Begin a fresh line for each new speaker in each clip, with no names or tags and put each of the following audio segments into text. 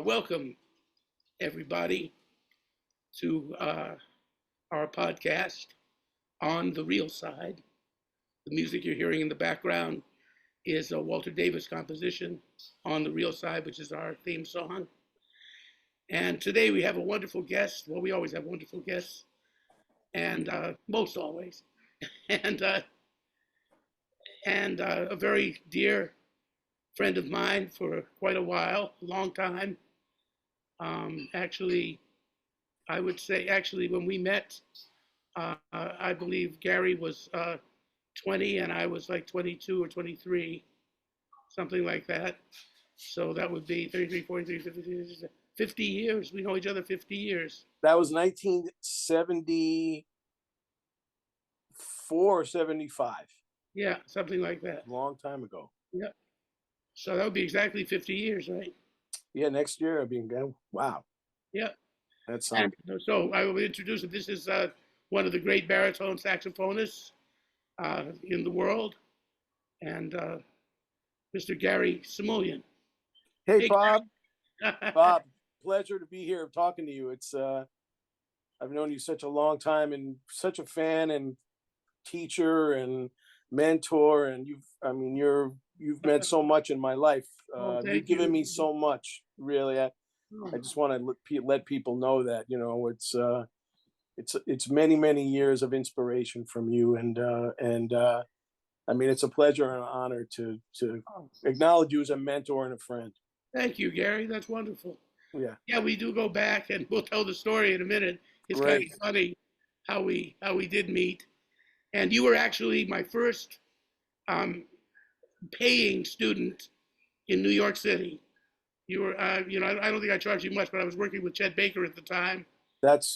Welcome, everybody, to our podcast on the real side. The music you're hearing in the background is a Walter Davis composition, On the Real Side, which is our theme song. And today we have a wonderful guest. Well, we always have wonderful guests, and most always. and a very dear friend of mine for quite a while, a long time. Actually, I would say, when we met, I believe Gary was 20 and I was like 22 or 23, something like that. So that would be 33, 43, 50 years. We know each other 50 years.
That was 1974 or 75.
Yeah, something like that.
Long time ago.
Yeah. So that would be exactly 50 years, right?
Yeah, next year I'll be wow.
Yeah.
That's
something. So I will introduce it. This is one of the great baritone saxophonists in the world, and Mr. Gary Smulyan.
Hey, Bob. Bob, pleasure to be here talking to you. It's I've known you such a long time and such a fan and teacher and mentor, and you've meant so much in my life. You've given me so much, really. I just want to let people know that, it's many, many years of inspiration from you, and it's a pleasure and an honor to acknowledge you as a mentor and a friend.
Thank you, Gary. That's wonderful.
Yeah.
Yeah, we do go back, and we'll tell the story in a minute. It's kind of funny how we did meet, and you were actually my first paying student in New York City. You were, I don't think I charged you much, but I was working with Chet Baker at the time.
That's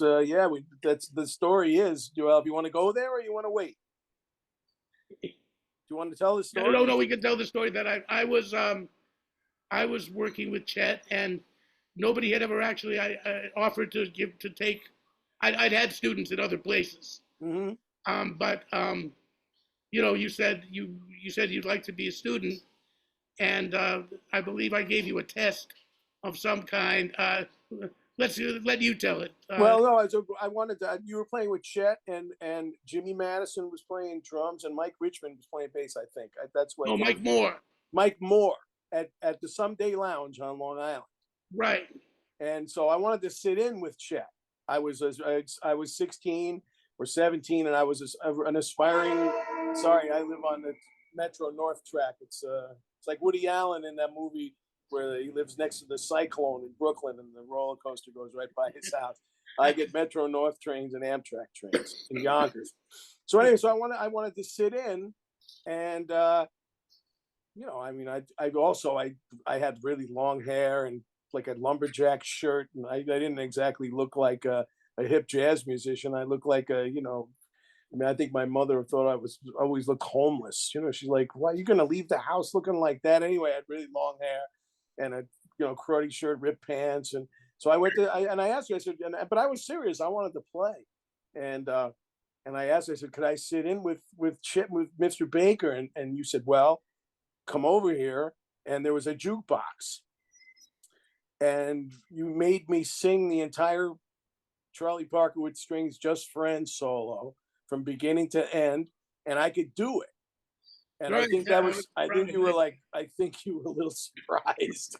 that's the story is. Joel, if you want to go there or you want to wait? Do you want to tell the story?
No, we can tell the story that I was working with Chet, and nobody had ever actually offered to take. I'd had students in other places, but you said you'd like to be a student, and I believe I gave you a test of some kind. Let you tell it.
Well, no, I wanted to. You were playing with Chet, and Jimmy Madison was playing drums, and Mike Richmond was playing bass. I think that's what.
Oh, Mike Moore.
Mike Moore at the Someday Lounge on Long Island.
Right.
And so I wanted to sit in with Chet. I was 16 or 17, and I was an aspiring. Sorry, I live on the Metro North track. It's like Woody Allen in that movie where he lives next to the Cyclone in Brooklyn, and the roller coaster goes right by his house. I get Metro North trains and Amtrak trains in Yonkers. So anyway, I wanted to sit in, and I had really long hair and like a lumberjack shirt, and I didn't exactly look like a hip jazz musician. I looked like I think my mother thought I always looked homeless. She's like, "Why are you going to leave the house looking like that?" Anyway, I had really long hair and a karate shirt, ripped pants, and so I went and I asked her. I said, but I was serious. I wanted to play, and I asked her. I said, "Could I sit in with Chip, with Mr. Baker?" And you said, "Well, come over here." And there was a jukebox, and you made me sing the entire Charlie Parker with Strings Just Friends solo from beginning to end, and I could do it. And right, I think I think you were a little surprised.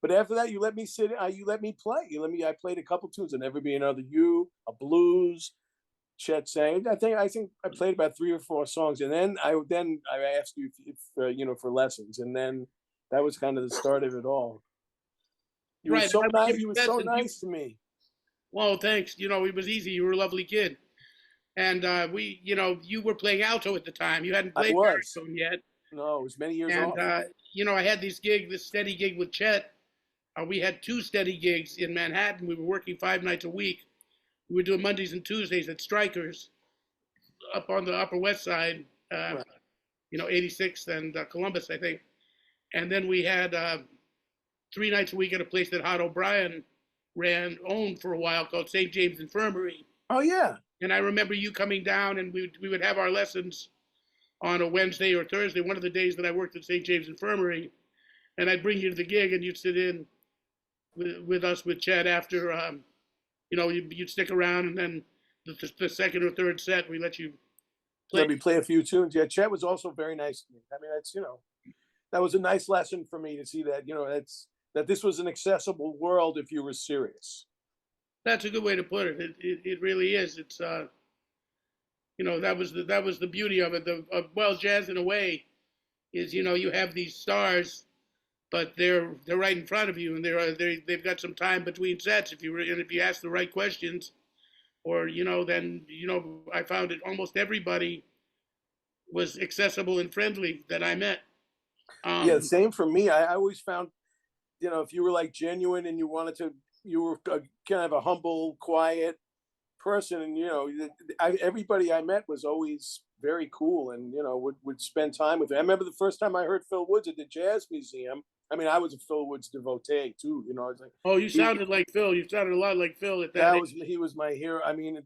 But after that, you let me sit. You let me play. I played a couple tunes. "And Never Be Another You," a blues. Chet sang. I think I played about 3 or 4 songs, and then I asked you if for lessons, and then that was kind of the start of it all. You were so nice. You were so nice to me.
Well, thanks. It was easy. You were a lovely kid. And you were playing alto at the time. You hadn't played baritone yet.
No, it was many years off.
And, I had this steady gig with Chet. We had 2 steady gigs in Manhattan. We were working 5 nights a week. We were doing Mondays and Tuesdays at Strikers up on the Upper West Side, 86th and Columbus, I think. And then we had 3 nights a week at a place that Hod O'Brien owned for a while called St. James Infirmary.
Oh, yeah.
And I remember you coming down, and we would have our lessons on a Wednesday or Thursday, one of the days that I worked at St. James Infirmary, and I'd bring you to the gig, and you'd sit in with us with Chet after you'd stick around, and then the second or third set we let you play.
Let me play a few tunes. Yeah, Chet was also very nice to me. I mean, that's that was a nice lesson for me to see that that this was an accessible world if you were serious.
That's a good way to put it. It really is. It's that was the beauty of it. Well, jazz in a way is you have these stars, but they're right in front of you, and they've got some time between sets. If you ask the right questions, or then I found it almost everybody was accessible and friendly that I met.
Yeah, same for me. I always found, if you were like genuine and you were kind of a humble, quiet person, and everybody I met was always very cool, and would spend time with me. I remember the first time I heard Phil Woods at the Jazz Museum. I mean, I was a Phil Woods devotee too. I was like,
oh, you sounded like Phil. You sounded a lot like Phil at that.
He was my hero. I mean,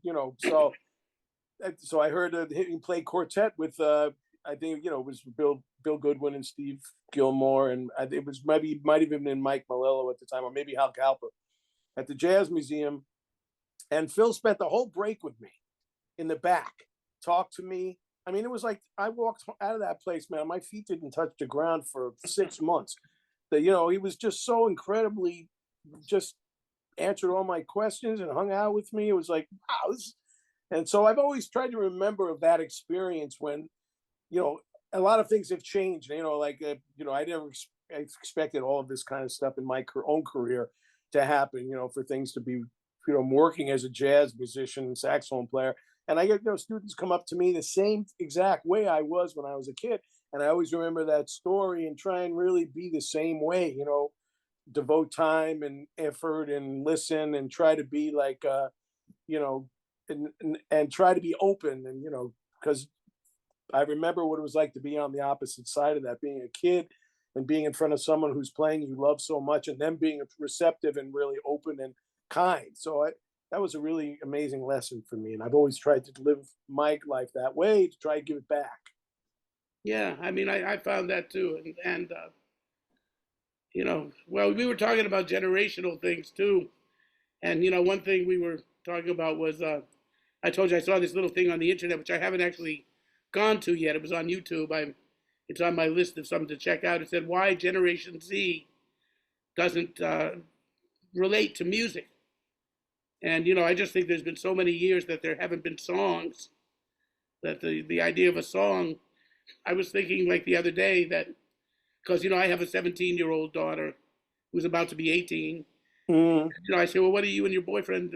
so I heard him play quartet with I think it was Bill Goodwin and Steve Gilmore, and it was might have even been Mike Malillo at the time, or maybe Hal Calper at the Jazz Museum. And Phil spent the whole break with me in the back, talked to me. I mean, it was like I walked out of that place, man. My feet didn't touch the ground for 6 months. That he was just so incredibly, just answered all my questions and hung out with me. It was like, wow. And so I've always tried to remember of that experience when, a lot of things have changed. I never expected all of this kind of stuff in my own career to happen. For things to be, I'm working as a jazz musician and saxophone player, and I get students come up to me the same exact way I was when I was a kid, and I always remember that story and try and really be the same way. Devote time and effort and listen and try to be like, and try to be open, and because I remember what it was like to be on the opposite side of that, being a kid and being in front of someone who's playing you love so much, and then being receptive and really open and kind. So that was a really amazing lesson for me, and I've always tried to live my life that way to try to give it back.
Yeah, I mean, I found that too, and well, we were talking about generational things too, and one thing we were talking about was I told you I saw this little thing on the internet which I haven't actually gone to yet. It was on YouTube. It's on my list of something to check out. It said why Generation Z doesn't relate to music. And, I just think there's been so many years that there haven't been songs, that the idea of a song, I was thinking like the other day that, because, I have a 17-year-old daughter who's about to be 18. I say, well, what do you and your boyfriend,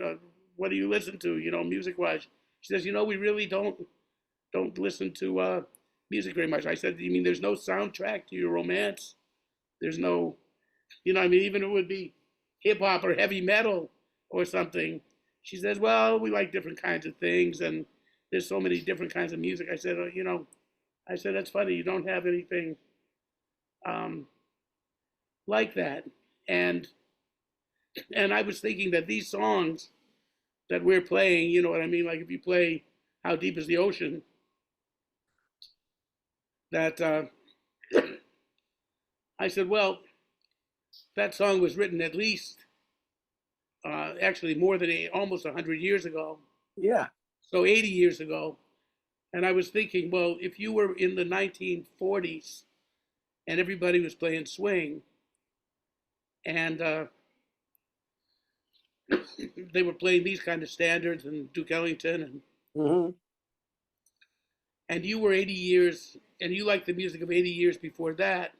what do you listen to, music-wise? She says, we really don't listen to music very much. I said, you mean there's no soundtrack to your romance? There's no, even if it would be hip-hop or heavy metal or something. She says, well, we like different kinds of things, and there's so many different kinds of music. I said, that's funny. You don't have anything like that. And I was thinking that these songs that we're playing, you know what I mean? Like if you play How Deep is the Ocean, that I said, well, that song was written at least actually more than almost 100 years ago.
Yeah.
So 80 years ago. And I was thinking, well, if you were in the 1940s and everybody was playing swing and they were playing these kind of standards and Duke Ellington and you were 80 years and you liked the music of 80 years before that,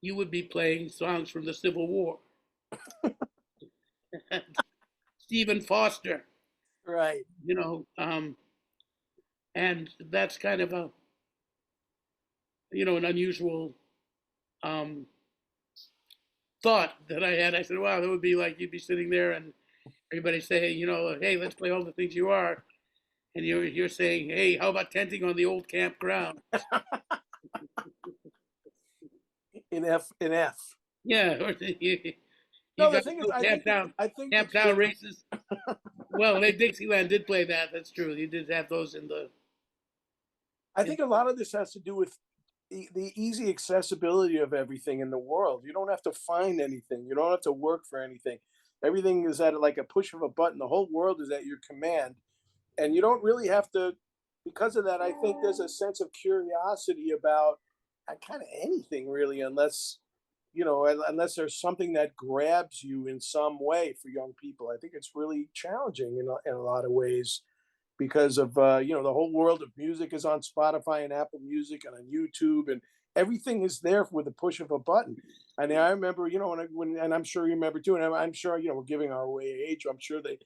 you would be playing songs from the Civil War. Stephen Foster.
Right.
And that's kind of a, an unusual thought that I had. I said, wow, that would be like you'd be sitting there and everybody saying, hey, let's play All the Things You Are. And you're saying, hey, how about tenting on the old campground?
in F.
Yeah.
No, the thing is, I think
Camptown races. Well, Dixieland did play that. That's true. You did have those in the.
I think a lot of this has to do with the easy accessibility of everything in the world. You don't have to find anything. You don't have to work for anything. Everything is at like a push of a button. The whole world is at your command, and you don't really have to. Because of that, I think there's a sense of curiosity about kind of anything really, unless unless there's something that grabs you in some way for young people. I think it's really challenging in a lot of ways because of the whole world of music is on Spotify and Apple Music and on YouTube, and everything is there with the push of a button. And I remember, and I'm sure you remember too, and I'm sure we're giving our way age. I'm sure they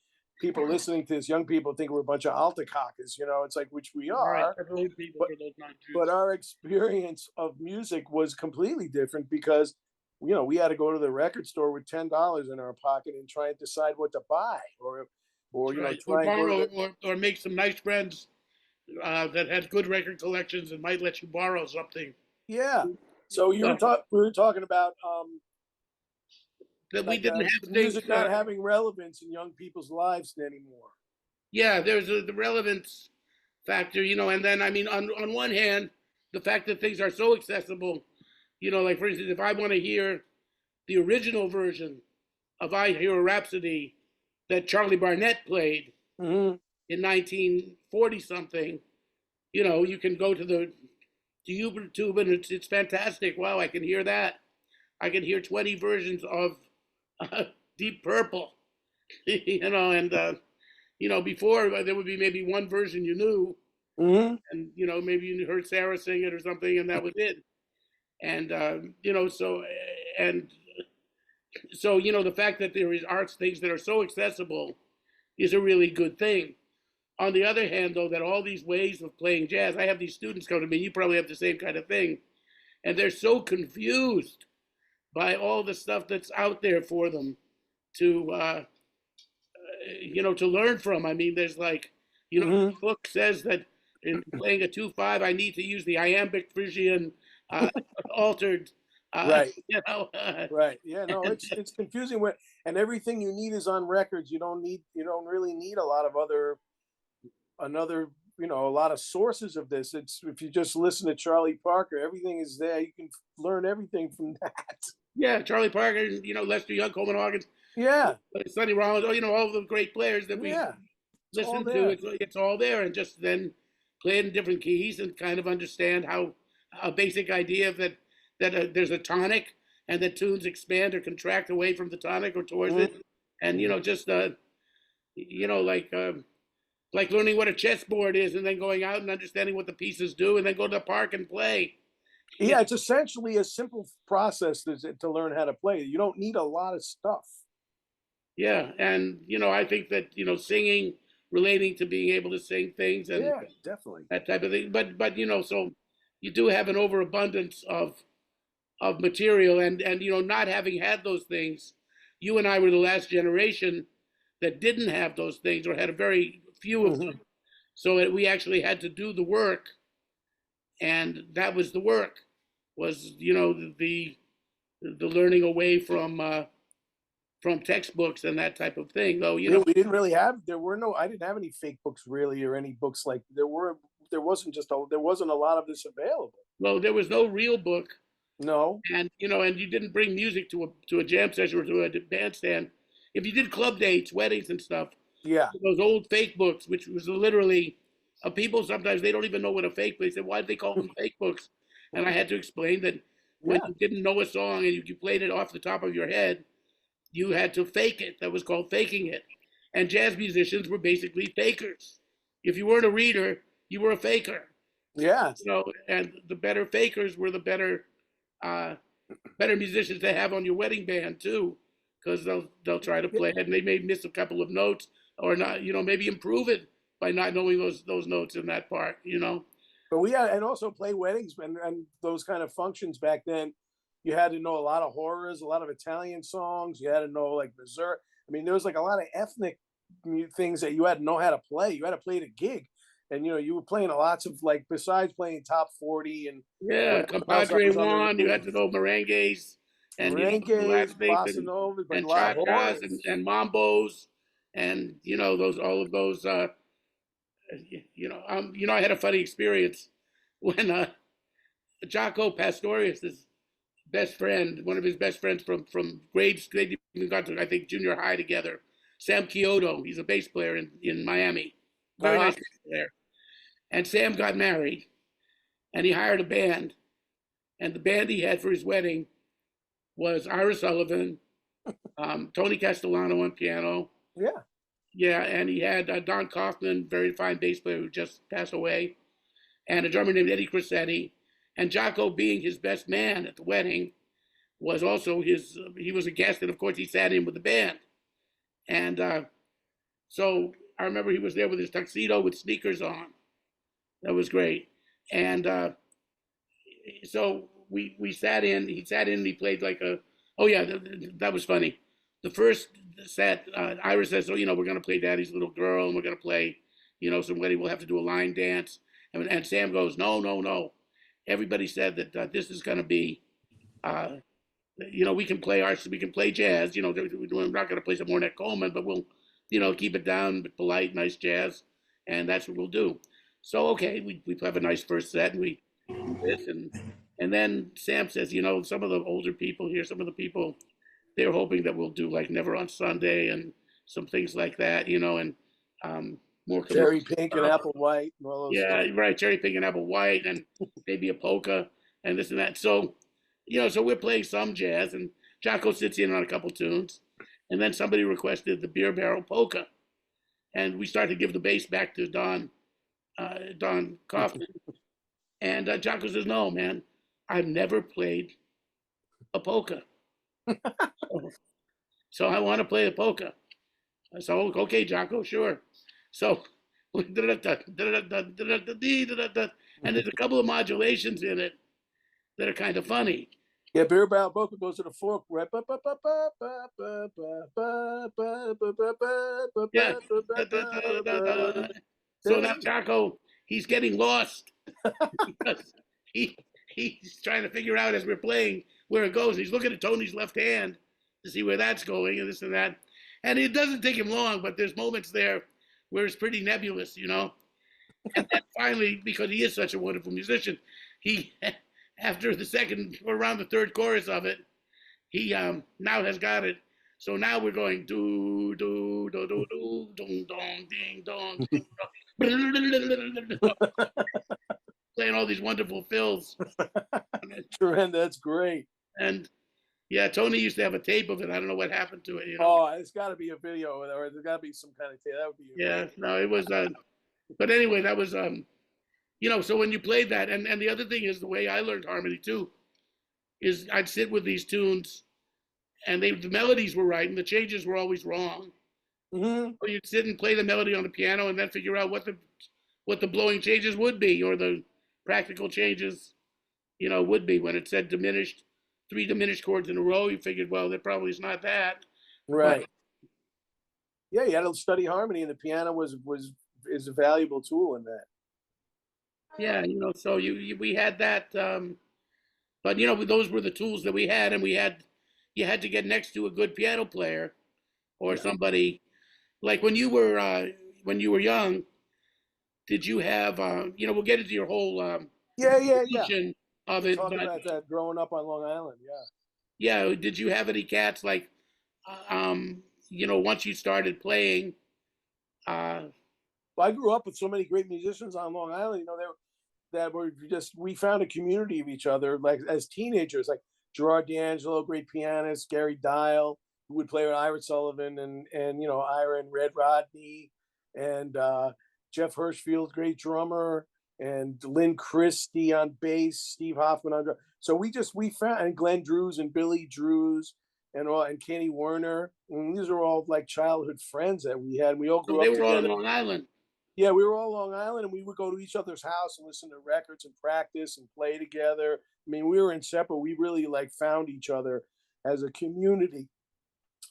people listening to this, young people think we're a bunch of altacockers. It's like, which we
All right,
are,
old people
but
for those non-Jews.
but our experience of music was completely different because we had to go to the record store with $10 in our pocket and try and decide what to buy, or
Right.
try and go to
borrow
the
or make some nice friends that had good record collections and might let you borrow something.
yeah. So we were talking about
That we
like
didn't have
the
things.
music not having relevance in young people's lives anymore.
Yeah, there's the relevance factor, and then I mean, on one hand, the fact that things are so accessible, like for instance, if I want to hear the original version of "I Hear a Rhapsody" that Charlie Barnett played in 1940 something, you can go to the YouTube and it's fantastic. Wow, I can hear that. I can hear 20 versions of Deep Purple, and before there would be maybe one version you knew, and maybe you heard Sarah sing it or something, and that was it. And so the fact that there is arts things that are so accessible is a really good thing. On the other hand, though, that all these ways of playing jazz, I have these students come to me. You probably have the same kind of thing, and they're so confused by all the stuff that's out there for them to to learn from. I mean, there's like, the book says that in playing a 2/5, I need to use the iambic Phrygian altered.
Right.
You know,
Right. Yeah. No, it's confusing. And everything you need is on records. You don't really need a lot of a lot of sources of this. It's if you just listen to Charlie Parker, everything is there. You can learn everything from that.
yeah, Charlie Parker, Lester Young, Coleman Hawkins,
Yeah.
Sonny Rollins, all the great players that we
Yeah. It's all
listen to.
there.
It's all there, and just then play it in different keys and kind of understand how a basic idea of that there's a tonic and that tunes expand or contract away from the tonic or towards it, and just like learning what a chessboard is and then going out and understanding what the pieces do and then go to the park and play.
Yeah, it's essentially a simple process to learn how to play. You don't need a lot of stuff.
Yeah, and I think that singing relating to being able to sing things and
Yeah, definitely.
that type of thing. But so you do have an overabundance of material, and not having had those things, you and I were the last generation that didn't have those things or had a very few of them. So we actually had to do the work, and that was the work. Was the learning away from textbooks and that type of thing. Though
we didn't really have. I didn't have any fake books really, or any books like there wasn't a lot of this available.
Well, there was no real book.
No.
And and you didn't bring music to a jam session or to a bandstand. If you did club dates, weddings, and stuff,
yeah,
those old fake books, which was literally, people sometimes they don't even know what a fake book. They said, why did they call them fake books? And I had to explain that when you didn't know a song and you played it off the top of your head, you had to fake it. That was called faking it. And jazz musicians were basically fakers. If you weren't a reader, you were a faker.
Yeah.
And the better fakers were the better musicians to have on your wedding band too, because they'll try to play it and they may miss a couple of notes or not, maybe improve it by not knowing those notes in that part,
But and also play weddings and those kind of functions back then. You had to know a lot of horrors, a lot of Italian songs. You had to know like Missouri. I mean, there was like a lot of ethnic things that you had to know how to play. You had to play the gig, and you were playing lots of like besides playing top 40 and
compadre Juan. You had to know merengues and
bossa nova,
and cha-chas and mambos, and all of those. I had a funny experience when Jaco Pastorius' best friend, one of his best friends from grades, they even got to, I think, junior high together. Sam Kyoto, he's a bass player in Miami. Very nice bass player. And Sam got married, and he hired a band. And the band he had for his wedding was Ira Sullivan, Tony Castellano on piano.
Yeah.
Yeah, and he had Don Kaufman, very fine bass player who just passed away, and a drummer named Eddie Crissetti. And Jaco, being his best man at the wedding, was also he was a guest, and of course he sat in with the band. And so I remember he was there with his tuxedo with sneakers on. That was great. And so we sat in, he sat in and he played like oh yeah, that was funny. The first set, Ira says, we're going to play Daddy's Little Girl, and we're going to play, some wedding, we'll have to do a line dance. And Sam goes, no. Everybody said that this is going to be, we can play jazz. We're not going to play some Ornette Coleman, but we'll, keep it down, but polite, nice jazz, and that's what we'll do. So okay, we have a nice first set, and we do this, and then Sam says, some of the older people here, some of the people, they're hoping that we'll do like Never on Sunday and some things like that, and more
Cherry Pink and Apple White and all those.
Yeah, stuff. Right. Cherry Pink and Apple White and maybe a polka and this and that. So, so we're playing some jazz, and Jaco sits in on a couple tunes, and then somebody requested the Beer Barrel Polka, and we started to give the bass back to Don Kaufman, and Jaco says, "No, man, I've never played a polka." So I want to play the polka. So okay, Jaco, sure. So and there's a couple of modulations in it that are kind of funny.
Yeah, Beer Barrel Polka goes to the fork, right?
Yeah. So now Jaco, he's getting lost because he's trying to figure out as we're playing where it goes. He's looking at Tony's left hand to see where that's going and this and that. And it doesn't take him long, but there's moments there where it's pretty nebulous, And then finally, because he is such a wonderful musician, he, after the second or around the third chorus of it, he now has got it. So now we're going do do do do do dong dong ding dong, playing all these wonderful fills.
That's great.
And yeah, Tony used to have a tape of it. I don't know what happened to it.
Oh, it's got to be a video, or there's got to be some kind of tape. That would be.
Yeah, no, it was. But anyway, that was. So when you played that, and the other thing is the way I learned harmony too, is I'd sit with these tunes, and the melodies were right, and the changes were always wrong.
Mm-hmm.
Or you'd sit and play the melody on the piano, and then figure out what the blowing changes would be, or the practical changes, would be when it said diminished. 3 diminished chords in a row, you figured, well, there probably is not that.
Right. Yeah, you had to study harmony, and the piano is a valuable tool in that.
Yeah, so we had that, but those were the tools that we had, and you had to get next to a good piano player, or somebody like when you were young. Did you have we'll get into your whole
yeah.
Of it,
talk about that growing up on Long Island,
yeah. Did you have any cats like, once you started playing?
Well, I grew up with so many great musicians on Long Island. We found a community of each other, like as teenagers, like Gerard D'Angelo, great pianist, Gary Dial, who would play with Ira Sullivan, and Ira and Red Rodney, and Jeff Hirschfield, great drummer. And Lynn Christie on bass, Steve Hoffman on drum. So we found, and Glenn Drews and Billy Drews and Kenny Werner. And these are all like childhood friends that we had. We all grew up together.
They were all on Long Island.
Yeah, we were all Long Island, and we would go to each other's house and listen to records and practice and play together. I mean, we were inseparable. We really found each other as a community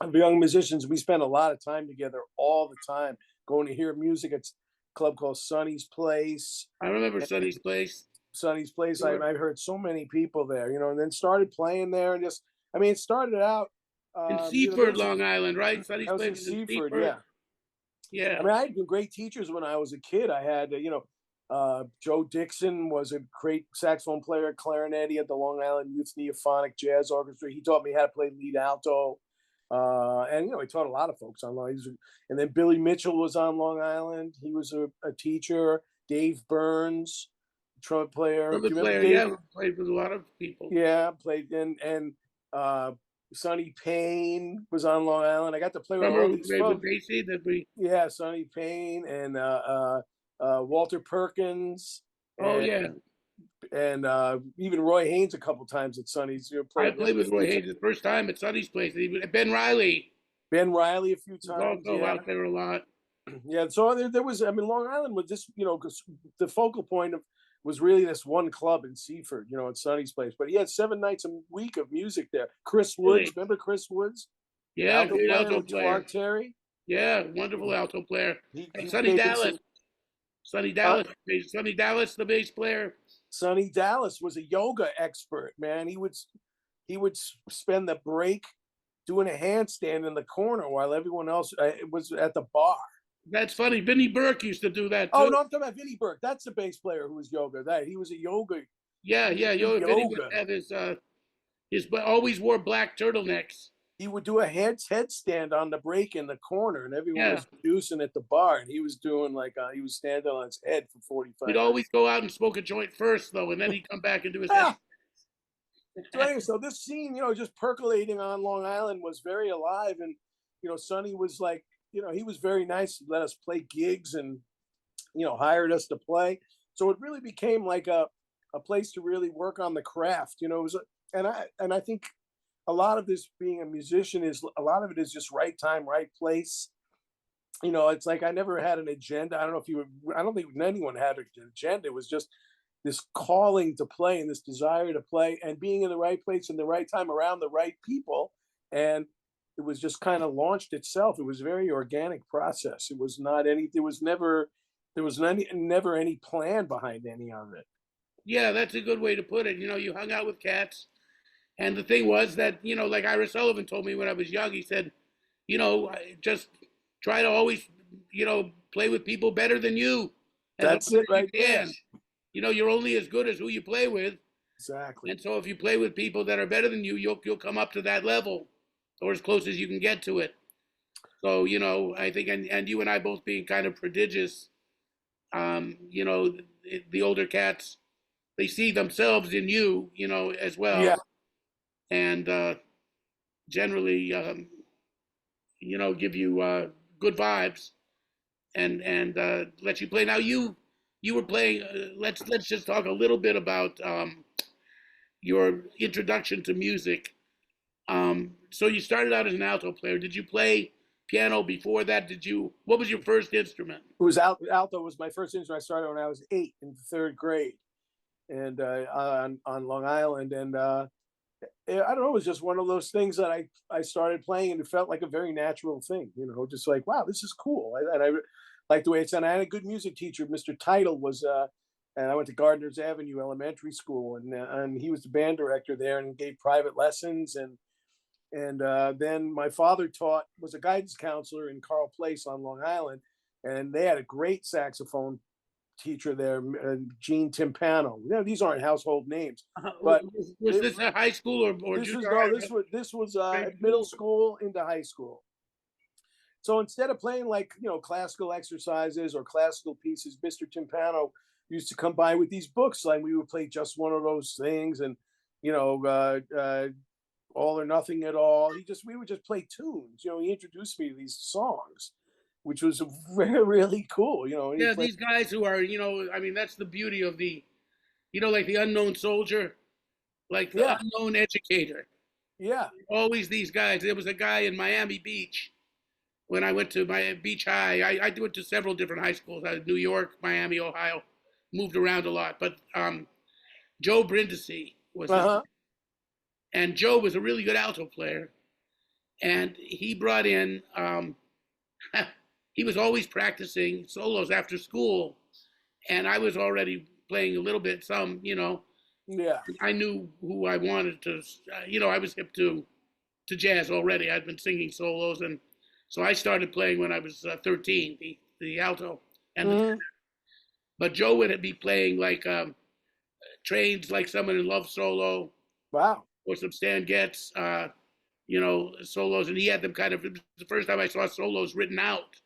of young musicians. We spent a lot of time together all the time, going to hear music at club called Sonny's Place.
I remember Sonny's Place.
Sonny's Place. Sure. I heard so many people there, and then started playing there, and it started out
in Seaford, Long Island, right? Sonny's Place
in Seaford, yeah.
Yeah.
I mean, I had great teachers when I was a kid. I had, Joe Dixon was a great saxophone player, clarinet at the Long Island Youth Neophonic Jazz Orchestra. He taught me how to play lead alto. And, he taught a lot of folks on Long Island. And then Billy Mitchell was on Long Island. He was a teacher. Dave Burns, trumpet player.
Trumpet
Do you remember
player,
Dave?
yeah, played with a lot of people.
Yeah, played and Sonny Payne was on Long Island. I got to play with all these folks.
Basie, that we.
Yeah, Sonny Payne and Walter Perkins.
Oh yeah,
and even Roy Haynes a couple times at Sonny's.
I played with Roy Haynes the first time at Sonny's place. Ben Riley
a few times.
Also out there a lot.
Yeah, so there was. I mean, Long Island was just the focal point was really this one club in Seaford, at Sonny's place. But he had 7 nights a week of music there. Chris Woods, remember Chris Woods?
Yeah, great alto player.
Clark Terry.
Yeah, wonderful alto player. Sonny Dallas. Sonny Dallas, the bass player.
Sonny Dallas was a yoga expert, man. He would spend the break doing a handstand in the corner while everyone else was at the bar.
That's funny. Vinnie Burke used to do that too.
Oh no, I'm talking about Vinnie Burke. That's the bass player who was yoga. He was a yoga.
Yeah. Vinnie would have his always wore black turtlenecks.
He would do a headstand on the break in the corner, and everyone was producing at the bar, and he was doing he was standing on his head for 45
He'd always go out and smoke a joint first, though, and then he'd come back and do his head.
So anyway, so this scene, just percolating on Long Island was very alive, and Sonny was he was very nice. He let us play gigs and hired us to play. So it really became like a place to really work on the craft. It was, and I think a lot of this being a musician a lot of it is just right time, right place. It's like I never had an agenda. I don't think anyone had an agenda. It was just this calling to play and this desire to play and being in the right place in the right time around the right people. And it was just kind of launched itself. It was a very organic process. It was not never any plan behind any of it.
Yeah, that's a good way to put it. You hung out with cats. And the thing was that, like Ira Sullivan told me when I was young, he said, just try to always, play with people better than you.
That's it right there.
You're only as good as who you play with.
Exactly.
And so if you play with people that are better than you, you'll come up to that level or as close as you can get to it. So, I think, and you and I both being kind of prodigious, the older cats, they see themselves in you, as well.
Yeah.
And generally, give you good vibes and let you play. Now you were playing. Let's just talk a little bit about your introduction to music. So you started out as an alto player. Did you play piano before that? What was your first instrument?
It was alto was my first instrument. I started when I was 8 in 3rd grade, and on Long Island, and I don't know, it was just one of those things that I started playing, and it felt like a very natural thing, just like, wow, this is cool. And I like the way it sounded. I had a good music teacher, Mr. Title was, and I went to Gardner's Avenue Elementary School, and he was the band director there and gave private lessons. And then my father was a guidance counselor in Carl Place on Long Island, and they had a great saxophone teacher there, Gene Timpano. These aren't household names. But
was this a high school or
this was middle school into high school. So instead of playing classical exercises or classical pieces, Mr. Timpano used to come by with these books, like we would play Just One of Those Things and All or Nothing at All. We would just play tunes. He introduced me to these songs, which was really cool.
These guys who are, that's the beauty of the, like the unknown soldier, like the unknown educator.
Yeah.
Always these guys. There was a guy in Miami Beach when I went to my Beach High. I went to several different high schools, New York, Miami, Ohio, moved around a lot. But Joe Brindisi was and Joe was a really good alto player. And he brought in, he was always practicing solos after school. And I was already playing a little bit,
Yeah.
I knew who I wanted to, I was hip to jazz already. I'd been singing solos. And so I started playing when I was 13, the alto. And But Joe would be playing like trains like Someone in Love solo
Wow.
or some Stan Getz, solos, and he had them kind of. It was the first time I saw solos written out.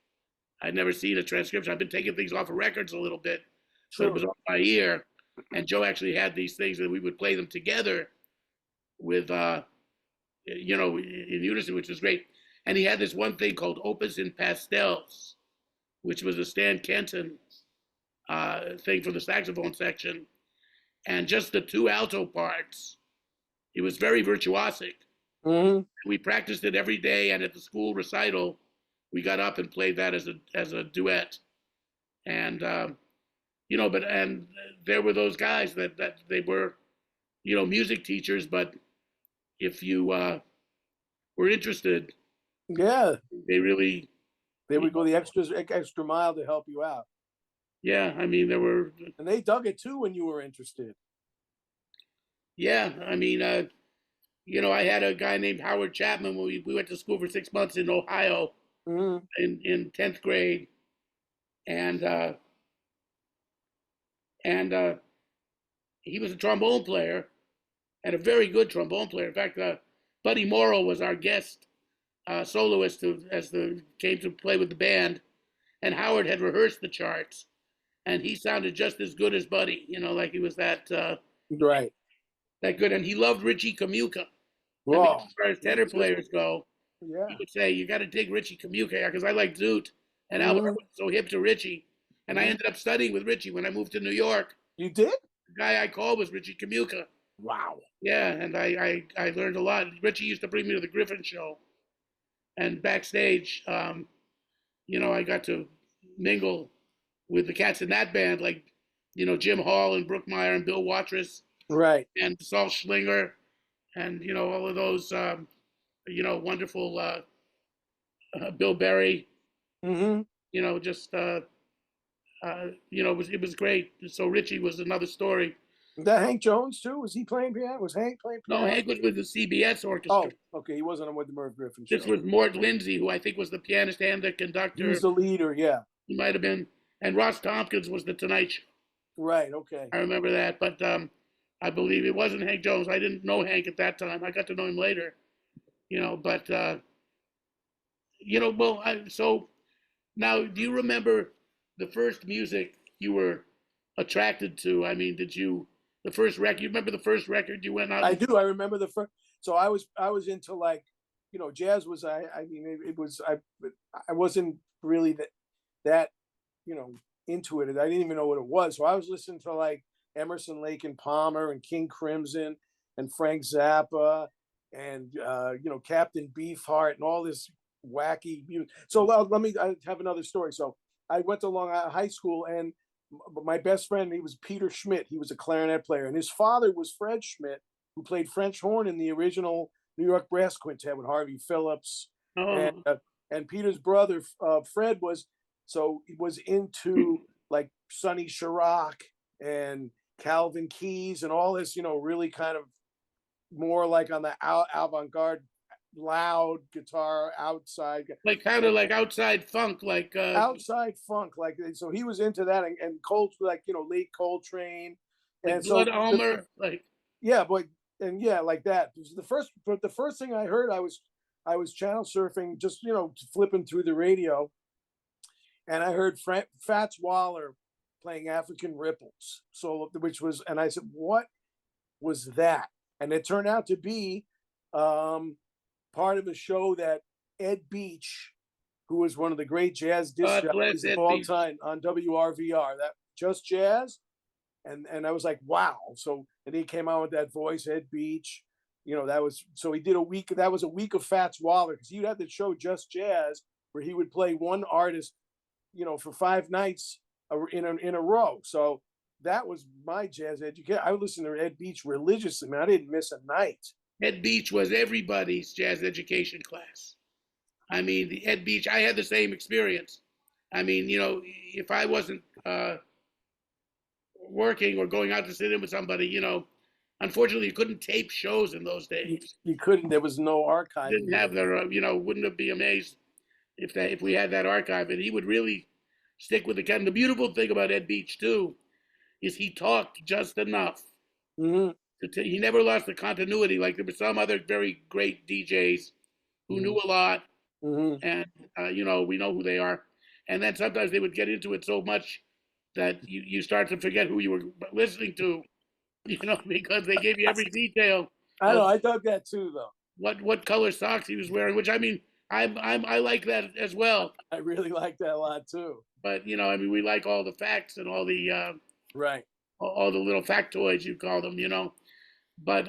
I'd never seen a transcription. I've been taking things off of records a little bit, but it
Sure.
was off my ear. And Joe actually had these things, and we would play them together with, in unison, which was great. And he had this one thing called Opus in Pastels, which was a Stan Kenton thing for the saxophone section, and just the two alto parts. It was very virtuosic.
Mm-hmm.
We practiced it every day, and at the school recital, we got up and played that as a duet. And and there were those guys that they were, music teachers, but if you were interested,
Yeah,
they really
they would go the extra mile to help you out.
Yeah, I mean, there were.
And they dug it too when you were interested.
Yeah, I mean, I had a guy named Howard Chapman. We went to school for 6 months in Ohio
Mm-hmm.
in 10th grade, and he was a trombone player and a very good trombone player. In fact, Buddy Morrow was our guest soloist came to play with the band, and Howard had rehearsed the charts, and he sounded just as good as Buddy. Like he was that
Right.
that good, and he loved Richie Camuca.
Whoa.
As far as tenor players go,
Yeah.
he would say, "You got to dig Richie Camuca," because I like Zoot, and Albert was so hip to Richie, and I ended up studying with Richie when I moved to New York.
You did?
The guy I called was Richie Camuca.
Wow.
Yeah, and I learned a lot. Richie used to bring me to the Griffin show, and backstage, I got to mingle with the cats in that band, like, Jim Hall and Brookmeyer and Bill Watrous
Right.
and Saul Schlinger, and all of those, wonderful Bill Berry.
Mm-hmm.
It was great. So Richie was another story.
That Hank Jones too? Was he playing piano? Was Hank playing piano?
No, Hank was with the CBS orchestra.
Oh, okay. He wasn't with the Merv Griffin show.
This was Mort Lindsay, who I think was the pianist and the conductor.
He was the leader, yeah.
He might have been. And Ross Tompkins was the Tonight Show.
Right, okay.
I remember that. But I believe it wasn't Hank Jones. I didn't know Hank at that time. I got to know him later. So now, do you remember the first music you were attracted to? I mean, the first record, you remember the first record you went out?
I do. I remember the first. So I was into like, jazz was, I wasn't really that, into it. I didn't even know what it was. So I was listening to like Emerson, Lake and Palmer and King Crimson and Frank Zappa and, Captain Beefheart and all this wacky music. So I have another story. So I went to Long Island High School, and my best friend, he was Peter Schmidt. He was a clarinet player, and his father was Fred Schmidt, who played French horn in the original New York Brass Quintet with Harvey Phillips.
Oh.
And Peter's brother, Fred, was into like Sonny Chirac and Calvin Keyes and all this, really kind of more like on the avant-garde, loud guitar, outside,
like kind of like outside funk, like
outside funk, like, so he was into that, and Colt, like, late Coltrane,
like
and
Blood
so
Almer, like,
yeah, but like that. The first thing I heard, I was channel surfing, just flipping through the radio, and I heard Fats Waller playing African Ripples, so and I said, what was that? And it turned out to be part of a show that Ed Beach, who was one of the great jazz disc jockeys of all time on WRVR, that Just Jazz, and I was like, wow. So, and he came out with that voice, Ed Beach, so he did a week. That was a week of Fats Waller, because he had the show Just Jazz, where he would play one artist, for 5 nights in a row. So that was my jazz education. I would listen to Ed Beach religiously, man. I didn't miss a night.
Ed Beach was everybody's jazz education class. I mean, the Ed Beach, I had the same experience. I mean, if I wasn't working or going out to sit in with somebody, unfortunately, you couldn't tape shows in those days.
You couldn't. There was no archive.
Didn't have their, wouldn't have been amazed if we had that archive. And he would really stick with the kind. The beautiful thing about Ed Beach too is he talked just enough.
Mm-hmm.
He never lost the continuity. Like there were some other very great DJs who knew a lot,
Mm-hmm.
and you know, we know who they are. And then sometimes they would get into it so much that you start to forget who you were listening to, you know, because they gave you every detail
I
of
know. I dug that too, though.
what color socks he was wearing. Which I mean, I like that as well.
I really like that a lot too.
But you know, I mean, we like all the facts and all the
Right.
all the little factoids you call them, you know. But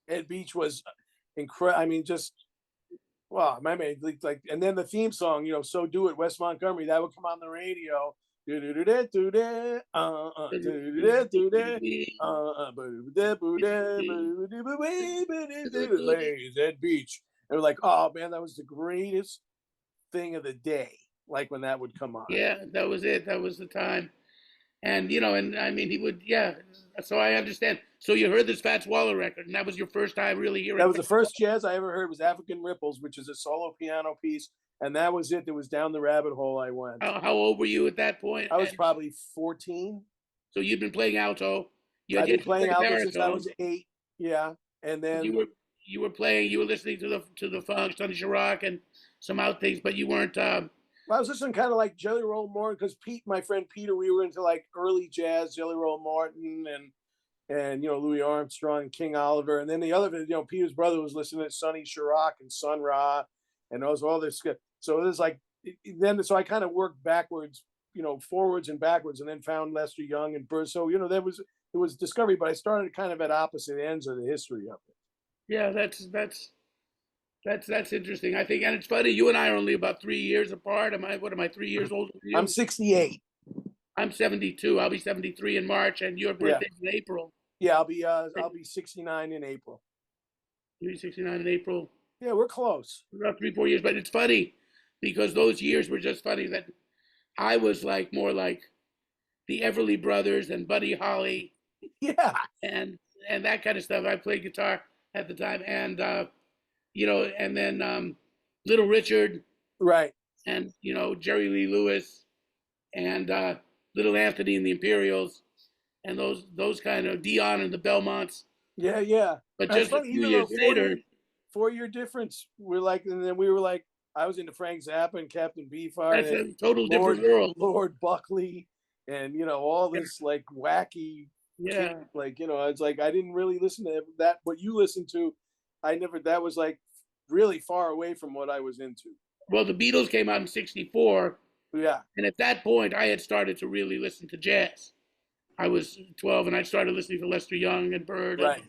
Ed Beach was incredible. I mean, just wow, my man, like, and then the theme song, you know, "So Do It," Wes Montgomery, that would come on the radio. Ed Beach. And we're like, oh man, that was the greatest thing of the day. Like when that would come on.
yeah, that was it. That was the time. And you know, and I mean, he would, yeah. So I understand. So you heard this Fats Waller record, and that was your first time really hearing.
That was the first jazz I ever heard. Was African Ripples, which is a solo piano piece, and that was it. That was down the rabbit hole I went.
How old were you at that point?
I was probably 14.
So you'd been playing alto.
I've been playing alto since I was 8. Yeah, and then
you were playing. You were listening to the funk, Sonny Chirac, and some out things, but you weren't.
I was listening kind of like Jelly Roll Morton because Pete, my friend Peter, we were into like early jazz, Jelly Roll Morton and you know Louis Armstrong, and King Oliver, and then the other, you know, Peter's brother was listening to Sonny Chirac and Sun Ra, and those all this. So it was like so I kind of worked backwards, you know, forwards and backwards, and then found Lester Young and Burr. So you know it was discovery, but I started kind of at opposite ends of the history of it.
Yeah, that's interesting. I think, and it's funny. You and I are only about 3 years apart. What am I? 3 years older than you?
I'm 68.
I'm 72. I'll be 73 in March, and your birthday's in April.
Yeah, I'll be 69 in April.
You'll be 69 in April.
Yeah, we're close.
About 3-4 years, but it's funny because those years were just funny. That I was like more like the Everly Brothers and Buddy Holly.
Yeah.
And that kind of stuff. I played guitar at the time, and you know, and then Little Richard,
right,
and you know Jerry Lee Lewis, and Little Anthony and the Imperials, and those kind of Dion and the Belmonts.
Yeah, yeah.
But just a few years later,
4-year difference. We're like, and then we were like, I was into Frank Zappa and Captain Beefheart.
That's a total different world.
Lord Buckley, and you know all this like wacky.
Yeah.
Like you know, it's like I didn't really listen to that. What you listened to, I never. That was like really far away from what I was into.
Well, the Beatles came out in '64.
Yeah.
And at that point, I had started to really listen to jazz. I was 12, and I started listening to Lester Young and Bird and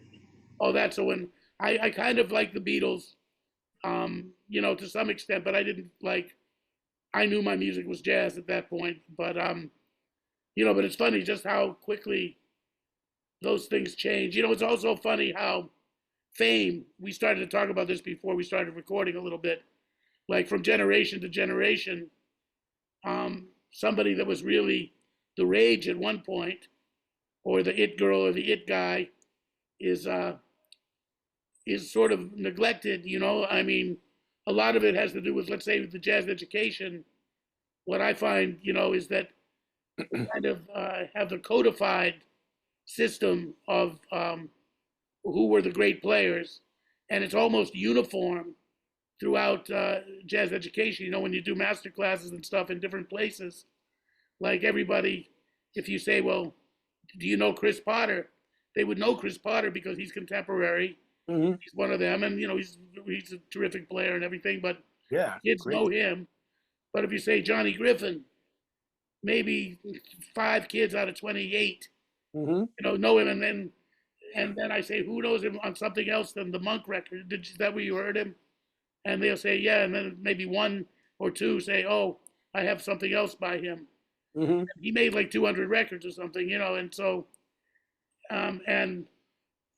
all that. So when I kind of liked the Beatles, you know, to some extent, but I didn't like. I knew my music was jazz at that point, but you know, but it's funny just how quickly those things change. You know, it's also funny how fame. We started to talk about this before we started recording a little bit, like from generation to generation. Somebody that was really the rage at one point, or the it girl or the it guy, is sort of neglected. You know, I mean, a lot of it has to do with, let's say, with the jazz education. What I find, you know, is that kind of have the codified system of who were the great players, and it's almost uniform throughout jazz education. You know, when you do master classes and stuff in different places, like everybody, if you say, well, do you know Chris Potter? They would know Chris Potter because he's contemporary. Mm-hmm. He's one of them, and you know he's a terrific player and everything. But
yeah,
kids know him. But if you say Johnny Griffin, maybe 5 kids out of 28, you know him, and then I say, who knows him on something else than the Monk record? Is that where you heard him? And they'll say, yeah, and then maybe 1 or 2 say, oh, I have something else by him. Mm-hmm. He made like 200 records or something, you know, and so, and,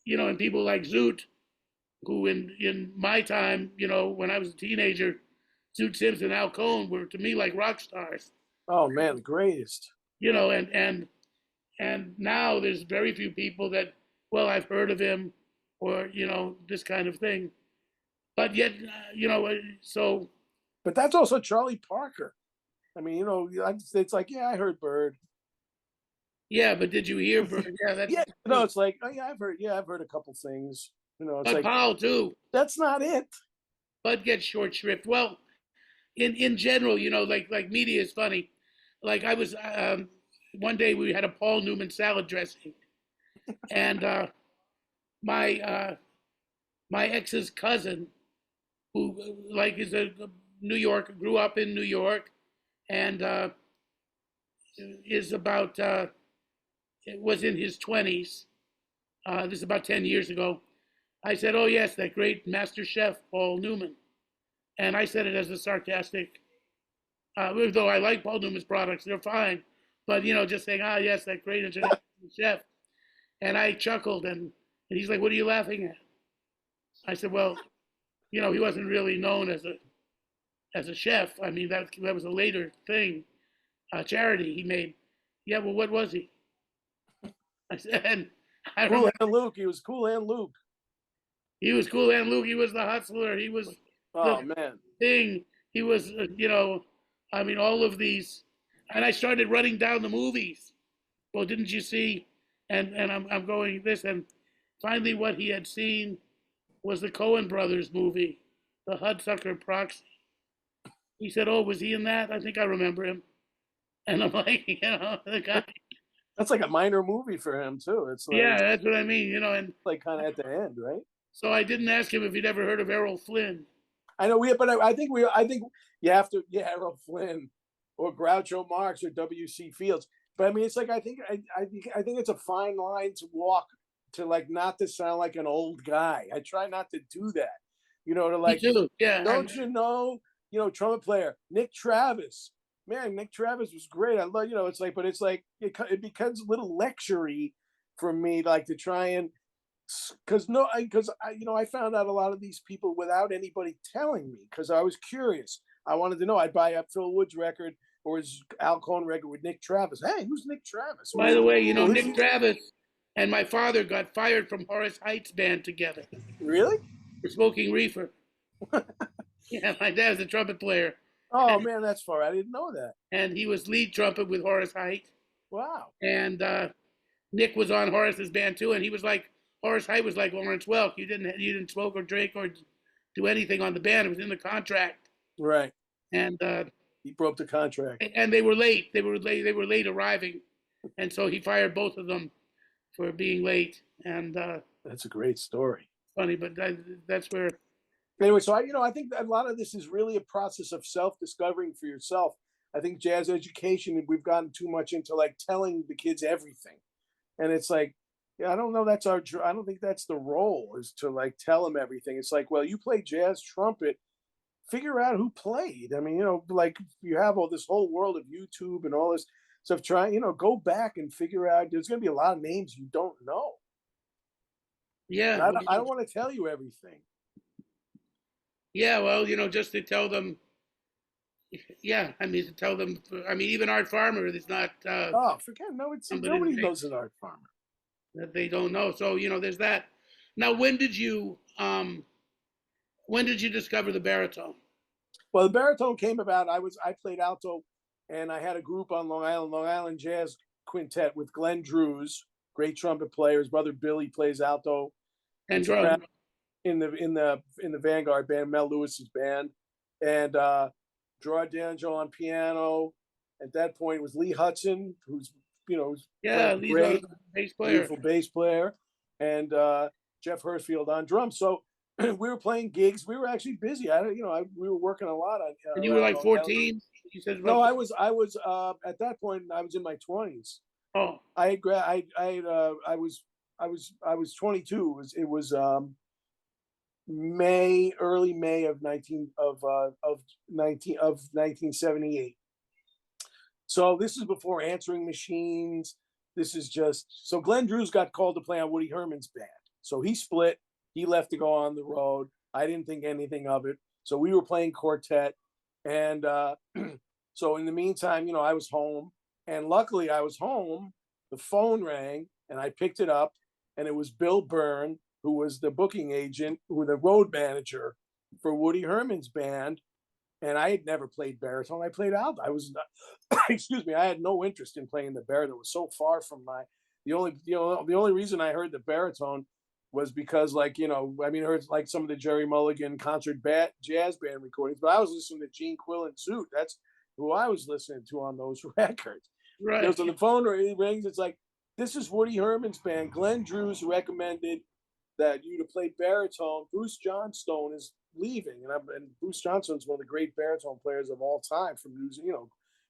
you know, and people like Zoot, who in my time, you know, when I was a teenager, Zoot Sims and Al Cohn were to me like rock stars.
Oh man, the greatest.
You know, and now there's very few people that, well, I've heard of him, or, you know, this kind of thing. But yet, you know, so.
But that's also Charlie Parker. I mean, you know, it's like, yeah, I heard Bird.
Yeah, but did you hear Bird? Yeah, that's
Yeah, no, it's like, oh yeah, I've heard a couple things. You know, it's
Bud
like
Powell too.
that's not it.
Bud gets short shrift. Well, in general, you know, like media is funny. Like I was one day we had a Paul Newman salad dressing, and my my ex's cousin, who like is a New York, grew up in New York, and is about was in his 20s. This is about 10 years ago. I said, "Oh yes, that great master chef Paul Newman," and I said it as a sarcastic. Though I like Paul Newman's products, they're fine, but you know, just saying, "Ah yes, that great international chef," and I chuckled, and he's like, "What are you laughing at?" I said, "Well, you know, he wasn't really known as a chef. I mean, that was a later thing, charity he made. Yeah, well, what was he?" I said, and I
Cool
remember
Hand Luke. He was Cool Hand Luke.
he was Cool Hand Luke. He was the hustler. He was the
Oh man.
thing. He was, you know, I mean, all of these. And I started running down the movies. Well, didn't you see? And I'm going this. And finally, what he had seen was the Coen Brothers movie, The Hudsucker Proxy. He said, "Oh, was he in that? I think I remember him." And I'm like, you know, the guy.
That's like a minor movie for him too. It's
Yeah,
like
that's what I mean, you know. And
kind of at the end, right?
so I didn't ask him if he'd ever heard of Errol Flynn.
I know but I think you have to, yeah, Errol Flynn or Groucho Marx or W.C. Fields. But I mean, it's like I think it's a fine line to walk to, like, not to sound like an old guy. I try not to do that. You know, to
Me
like,
too. Yeah.
don't you know, trumpet player Nick Travis. Man, Nick Travis was great. I love, it's like, but it's like it becomes a little lectury for me, like to try and because I found out a lot of these people without anybody telling me because I was curious. I wanted to know. I'd buy a Phil Woods record or his Al Cohn record with Nick Travis. Hey, who's Nick Travis?
By the way, you know, Nick Travis and my father got fired from Horace Heights band together
Really?
for smoking reefer. Yeah, my dad's a trumpet player.
Oh man, that's far. I didn't know that.
And he was lead trumpet with Horace Height.
Wow.
And Nick was on Horace's band too, and he was like Horace Height was like Lawrence Welk. You didn't smoke or drink or do anything on the band. It was in the contract.
Right.
And
he broke the contract.
And they were late. They were late arriving, and so he fired both of them for being late. And
that's a great story.
Funny, but that's where.
Anyway, so I think a lot of this is really a process of self-discovering for yourself. I think jazz education, we've gotten too much into like telling the kids everything, and it's like, yeah, I don't know. I don't think that's the role, is to like tell them everything. It's like, well, you play jazz trumpet, figure out who played. I mean, like you have all this whole world of YouTube and all this stuff. Try, go back and figure out. There's going to be a lot of names you don't know.
Yeah,
I don't want to tell you everything.
Yeah, well, just to tell them. Yeah, I mean, to tell them. I mean, even Art Farmer is not.
Oh, forget nobody knows an Art Farmer.
That they don't know. So there's that. Now, when did you discover the baritone?
Well, the baritone came about. I played alto, and I had a group on Long Island Jazz Quintet with Glenn Drews, great trumpet player. His brother Billy plays alto
and drum
in the Vanguard band, Mel Lewis's band, and Gerard D'Angelo on piano. At that point, it was Lee Hudson, who's great
bass player,
beautiful bass player, and Jeff Hirschfield on drums. So we were playing gigs. We were actually busy. We were working a lot on.
And you were like 14. You said
no. I was at that point. I was in my 20s.
Oh,
I was 22. It was early May of 1978. So this is before answering machines. This is just so Glenn Drews got called to play on Woody Herman's band. So he split. He left to go on the road. I didn't think anything of it. So we were playing quartet. And so in the meantime, I was home. And luckily I was home. The phone rang and I picked it up. And it was Bill Byrne, who was the booking agent, who was the road manager for Woody Herman's band. And I had never played baritone. I played alto. I was not, excuse me, I had no interest in playing the baritone. It was so far from my, the only reason I heard the baritone was because, like, I mean, I heard like some of the Jerry Mulligan concert jazz band recordings, but I was listening to Gene Quill and Zoot. That's who I was listening to on those records.
Right.
So the phone rings. It's like, this is Woody Herman's band. Glenn Drews recommended that you to play baritone. Bruce Johnstone is leaving, and Bruce Johnstone's one of the great baritone players of all time. From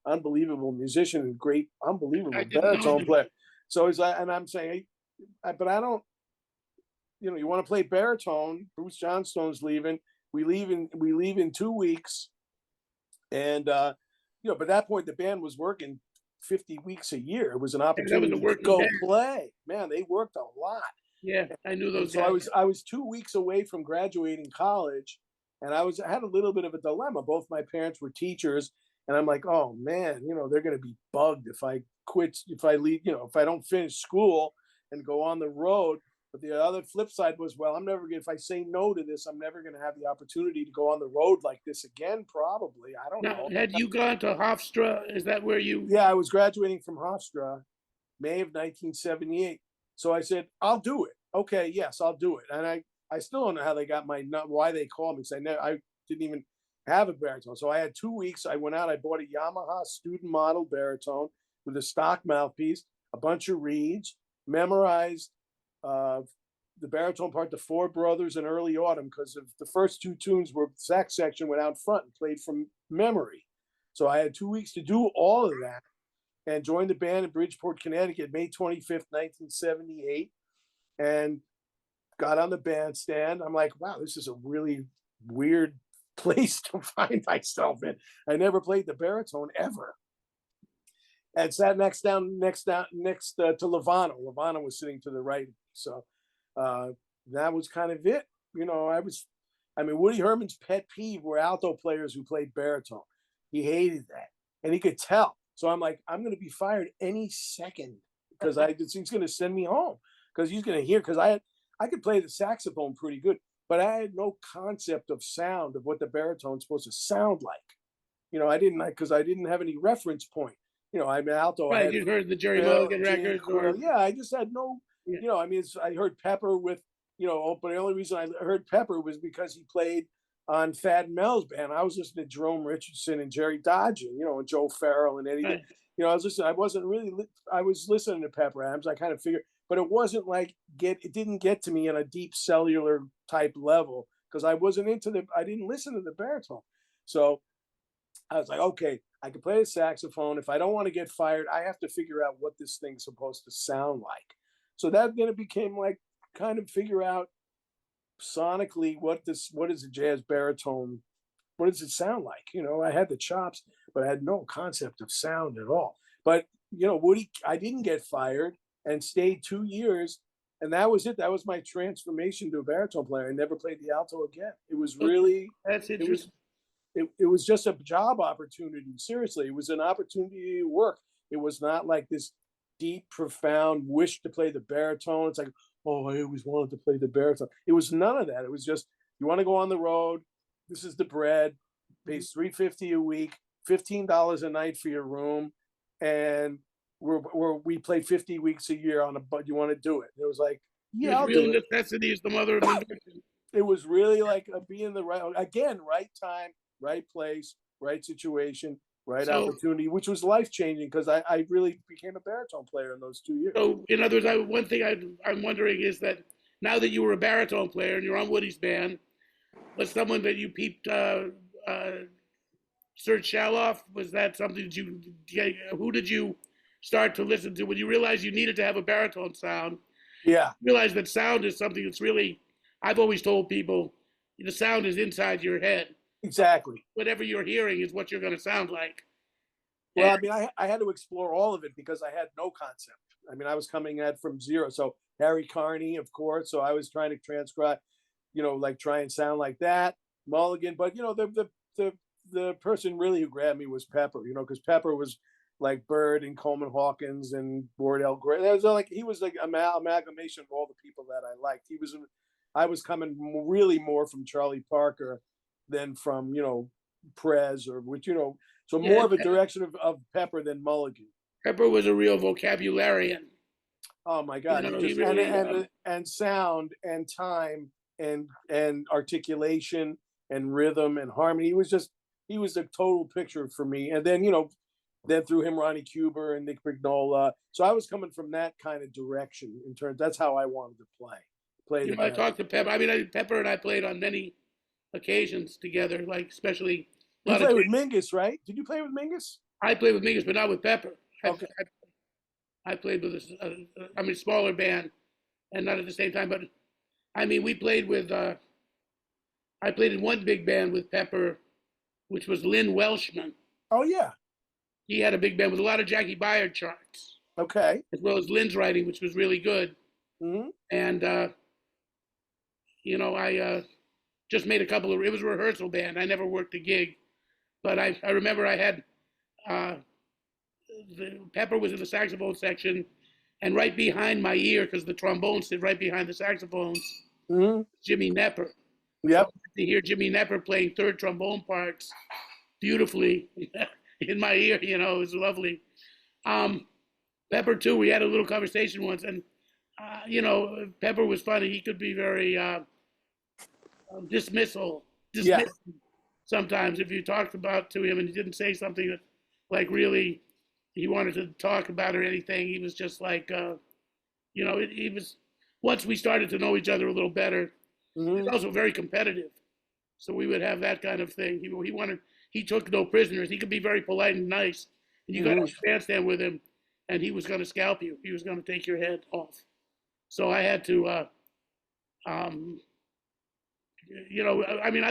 unbelievable musician and great, unbelievable baritone player. So he's like, and I'm saying, hey, but I don't. You want to play baritone? Bruce Johnstone's leaving. We leave in 2 weeks, and but at that point the band was working 50 weeks a year. It was an opportunity to go play. Man, they worked a lot.
Yeah, I knew those.
So I was 2 weeks away from graduating college, and I had a little bit of a dilemma. Both my parents were teachers, and I'm like, oh man, they're going to be bugged if I quit, if I leave, if I don't finish school and go on the road. But the other flip side was, well, if I say no to this, I'm never going to have the opportunity to go on the road like this again, probably. I don't know.
Had you gone to Hofstra? Is that where you?
Yeah, I was graduating from Hofstra, May of 1978. So I said, I'll do it. Okay, yes, I'll do it. And I still don't know how they got why they called me, because I didn't even have a baritone. So I had 2 weeks. I went out, I bought a Yamaha student model baritone with a stock mouthpiece, a bunch of reeds, memorized the baritone part, the Four Brothers and Early Autumn, because of the first two tunes were sax section went out front and played from memory. So I had 2 weeks to do all of that and joined the band in Bridgeport, Connecticut, May 25th, 1978, and got on the bandstand. I'm like, wow, this is a really weird place to find myself in. I never played the baritone ever. And sat next to Lovano. Lovano was sitting to the right. So that was kind of it. Woody Herman's pet peeve were alto players who played baritone. He hated that. And he could tell. So I'm like, I'm going to be fired any second because he's going to send me home because he's going to hear, because I could play the saxophone pretty good, but I had no concept of sound of what the baritone's supposed to sound like. I didn't have any reference point. I'm an alto.
Right, you heard the Jerry Mulligan records.
Yeah, I just had no, I heard Pepper with, but the only reason I heard Pepper was because he played on Thad Mel's band. I was listening to Jerome Richardson and Jerry Dodgen, and Joe Farrell and Eddie. Right. I was listening. I was listening to Pepper Adams. I kind of figured, but it wasn't like it didn't get to me on a deep cellular type level because I didn't listen to the baritone. So I was like, okay, I can play the saxophone. If I don't want to get fired, I have to figure out what this thing's supposed to sound like. So that then it became like kind of figure out sonically what is a jazz baritone, what does it sound like? I had the chops, but I had no concept of sound at all. But Woody, I didn't get fired and stayed 2 years, and that was it. That was my transformation to a baritone player. I never played the alto again. It was really
that's interesting.
It was just a job opportunity. Seriously, it was an opportunity to work. It was not like this deep, profound wish to play the baritone. It's like, oh, I always wanted to play the baritone. It was none of that. It was just, you want to go on the road. This is the bread. Pays $350 a week, $15 a night for your room, and we play 50 weeks a year but you want to do it? It was like, yeah, I'll do it.
Necessity is the mother of invention.
It was really like being the right time, right place, right situation, right opportunity, which was life-changing because I really became a baritone player in those 2 years.
So, in other words, one thing I'm wondering is that now that you were a baritone player and you're on Woody's band, was someone that you peeped, Serge Shaloff? Was that something that who did you start to listen to when you realized you needed to have a baritone sound?
Yeah.
You realize that sound is something that's really, I've always told people, the sound is inside your head.
Exactly.
Whatever you're hearing is what you're going to sound like.
Well, I had to explore all of it because I had no concept. I was coming at from zero. So Harry Carney, of course. So I was trying to transcribe, like try and sound like that. Mulligan, but the person really who grabbed me was Pepper. Because Pepper was like Bird and Coleman Hawkins and Wardell Gray. He was like amalgamation of all the people that I liked. I was coming really more from Charlie Parker than from Prez or which, so
Yeah,
more of a direction of Pepper than Mulligan.
Pepper was a real vocabularian.
Oh my
You
God! He
know, he
just
really,
and sound and time and articulation and rhythm and harmony. He was a total picture for me. And then then through him Ronnie Cuber and Nick Brignola. So I was coming from that kind of direction in terms. That's how I wanted to play
you
the
know, I
band.
talked to Pepper. I mean, Pepper and I played on many occasions together, like especially a
You
lot of.
played with Mingus, right? Did you play with Mingus?
I played with Mingus, but not with Pepper.
Okay.
I played with a smaller band, and not at the same time. But I mean, we played with. I played in one big band with Pepper, which was Lynn Welshman.
Oh yeah.
He had a big band with a lot of Jackie Byard charts,
Okay.
as well as Lynn's writing, which was really good.
Mm-hmm.
And I just made a couple of. It was a rehearsal band. I never worked a gig, but I remember I had. Pepper was in the saxophone section, and right behind my ear, because the trombones sit right behind the saxophones, Jimmy Nepper.
Yep.
So to hear Jimmy Nepper playing third trombone parts beautifully in my ear, it was lovely. Pepper too. We had a little conversation once, and Pepper was funny. He could be very dismissive sometimes if you talked about to him and he didn't say something that like really he wanted to talk about or anything. He was just like, he was, once we started to know each other a little better, he was also very competitive. So we would have that kind of thing. He took no prisoners. He could be very polite and nice. And you got to bandstand with him and he was going to scalp you. He was going to take your head off. So I had to, I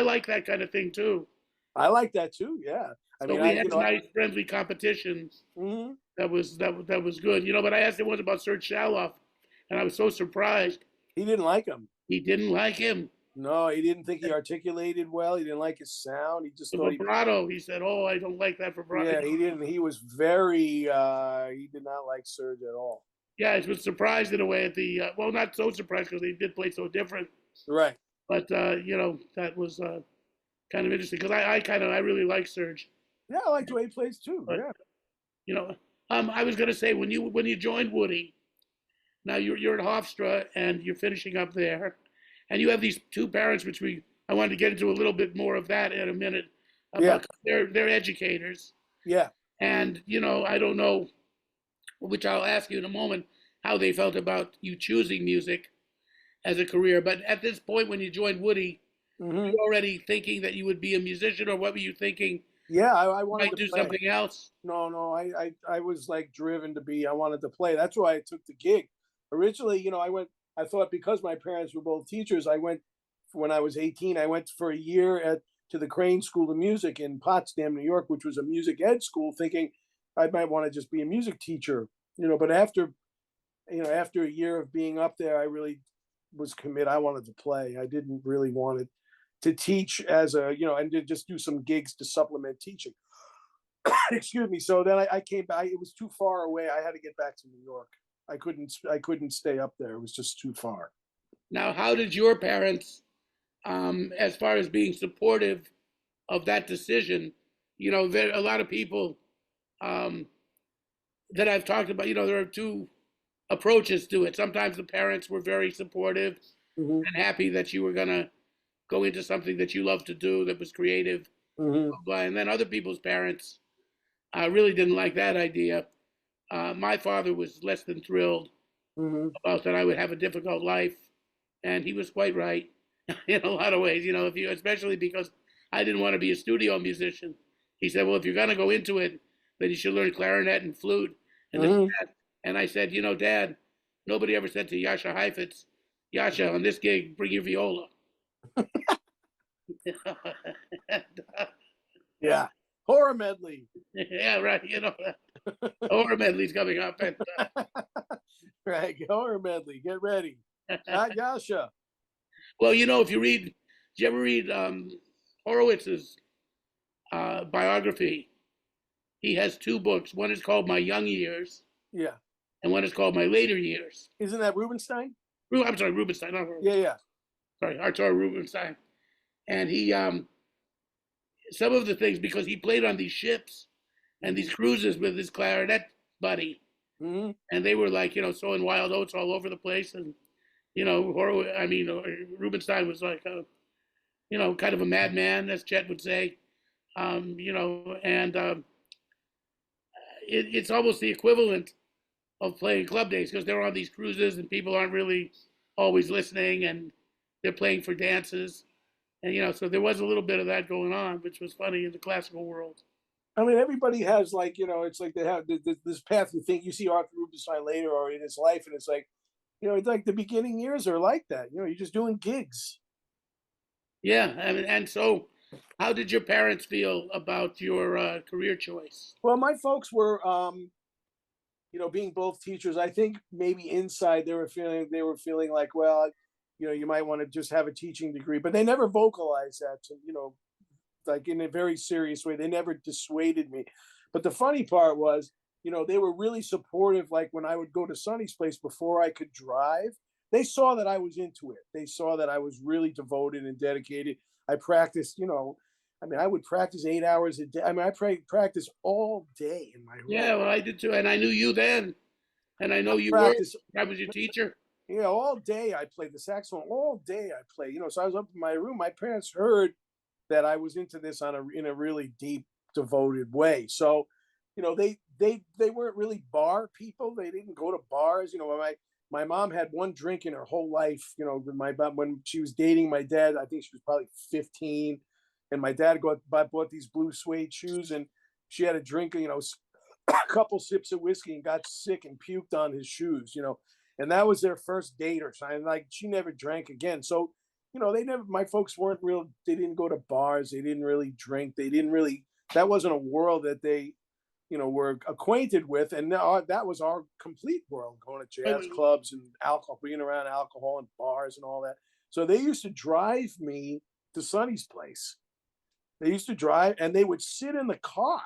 like that kind of thing too.
I like that too. Yeah.
We had nice, friendly competitions. That was good. But I asked him once about Serge Shaloff, and I was so surprised.
He didn't like him.
He didn't like him.
No, he didn't think he articulated well. He didn't like his sound. He just thought
vibrato. He said, "Oh, I don't like that vibrato."
Yeah, he didn't. He was very. He did not like Serge at all.
Yeah, I was surprised in a way at the. Not so surprised because they did play so different.
Right.
But that was kind of interesting because I really like Serge.
Yeah, I like the way he plays too.
But,
yeah.
I was gonna say when you joined Woody, now you're at Hofstra and you're finishing up there, and you have these two parents, which I wanted to get into a little bit more of that in a minute. About they're educators.
Yeah.
And I don't know, which I'll ask you in a moment, how they felt about you choosing music as a career. But at this point, when you joined Woody, were you already thinking that you would be a musician, or what were you thinking?
Yeah, I wanted to
do
play.
Something else.
No, I was like driven to be. I wanted to play. That's why I took the gig. Originally, I thought because my parents were both teachers, I went when I was 18. I went for a year to the Crane School of Music in Potsdam, New York, which was a music ed school, thinking I might want to just be a music teacher. But after a year of being up there, I really was committed. I wanted to play. I didn't really want it to teach as and to just do some gigs to supplement teaching. Excuse me. So then I came back. It was too far away. I had to get back to New York. I couldn't stay up there. It was just too far.
Now, how did your parents, as far as being supportive of that decision, there are a lot of people that I've talked about, there are two approaches to it. Sometimes the parents were very supportive and happy that you were going to go into something that you love to do that was creative. And then other people's parents really didn't like that idea. My father was less than thrilled about that I would have a difficult life, and he was quite right in a lot of ways. Especially because I didn't want to be a studio musician. He said, "Well, if you're going to go into it, then you should learn clarinet and flute." And I said, "Dad, nobody ever said to Yasha Heifetz, Yasha, on this gig, bring your viola."
Yeah, horror medley.
Yeah, right. Horror medley's coming up. And,
right, horror medley. Get ready. Not Yasha.
Well, if you read, did you ever read Horowitz's biography? He has two books. One is called My Young Years.
Yeah.
And one is called My Later Years.
Isn't that Rubinstein?
I'm sorry, Rubinstein. Not Horowiz.
Yeah.
Sorry, Artur Rubinstein. And he, some of the things, because he played on these ships and these cruises with his clarinet buddy, and they were like, sowing wild oats all over the place, and Rubinstein was like kind of a madman, as Chet would say, and it's almost the equivalent of playing club days, because they're on these cruises and people aren't really always listening, and they're playing for dances, and so there was a little bit of that going on, which was funny in the classical world.
I mean, everybody has like, it's like they have this path. You think you see Arthur Rubinstein later or in his life, and it's like, it's like the beginning years are like that. You're just doing gigs.
Yeah, and so, how did your parents feel about your career choice?
Well, my folks were, being both teachers. I think maybe inside they were feeling like, well, you might want to just have a teaching degree, but they never vocalized that to, like in a very serious way. They never dissuaded me. But the funny part was, they were really supportive. Like when I would go to Sonny's place before I could drive, they saw that I was into it. They saw that I was really devoted and dedicated. I practiced, I would practice 8 hours a day. I practice all day in my room.
Yeah, well, I did too. And I knew you then. And I know you
practice,
I was your teacher.
All day I played the saxophone. All day I played, so I was up in my room. My parents heard that I was into this in a really deep, devoted way. So, they weren't really bar people. They didn't go to bars. My mom had one drink in her whole life. When she was dating my dad, I think she was probably 15, and my dad bought these blue suede shoes, and she had a drink, a couple sips of whiskey and got sick and puked on his shoes. And that was their first date or something. Like she never drank again. So, my folks weren't they didn't go to bars. They didn't really drink. That wasn't a world that they, were acquainted with. And that was our complete world, going to jazz clubs and alcohol, being around alcohol and bars and all that. So they used to drive me to Sonny's place. They used to drive, and they would sit in the car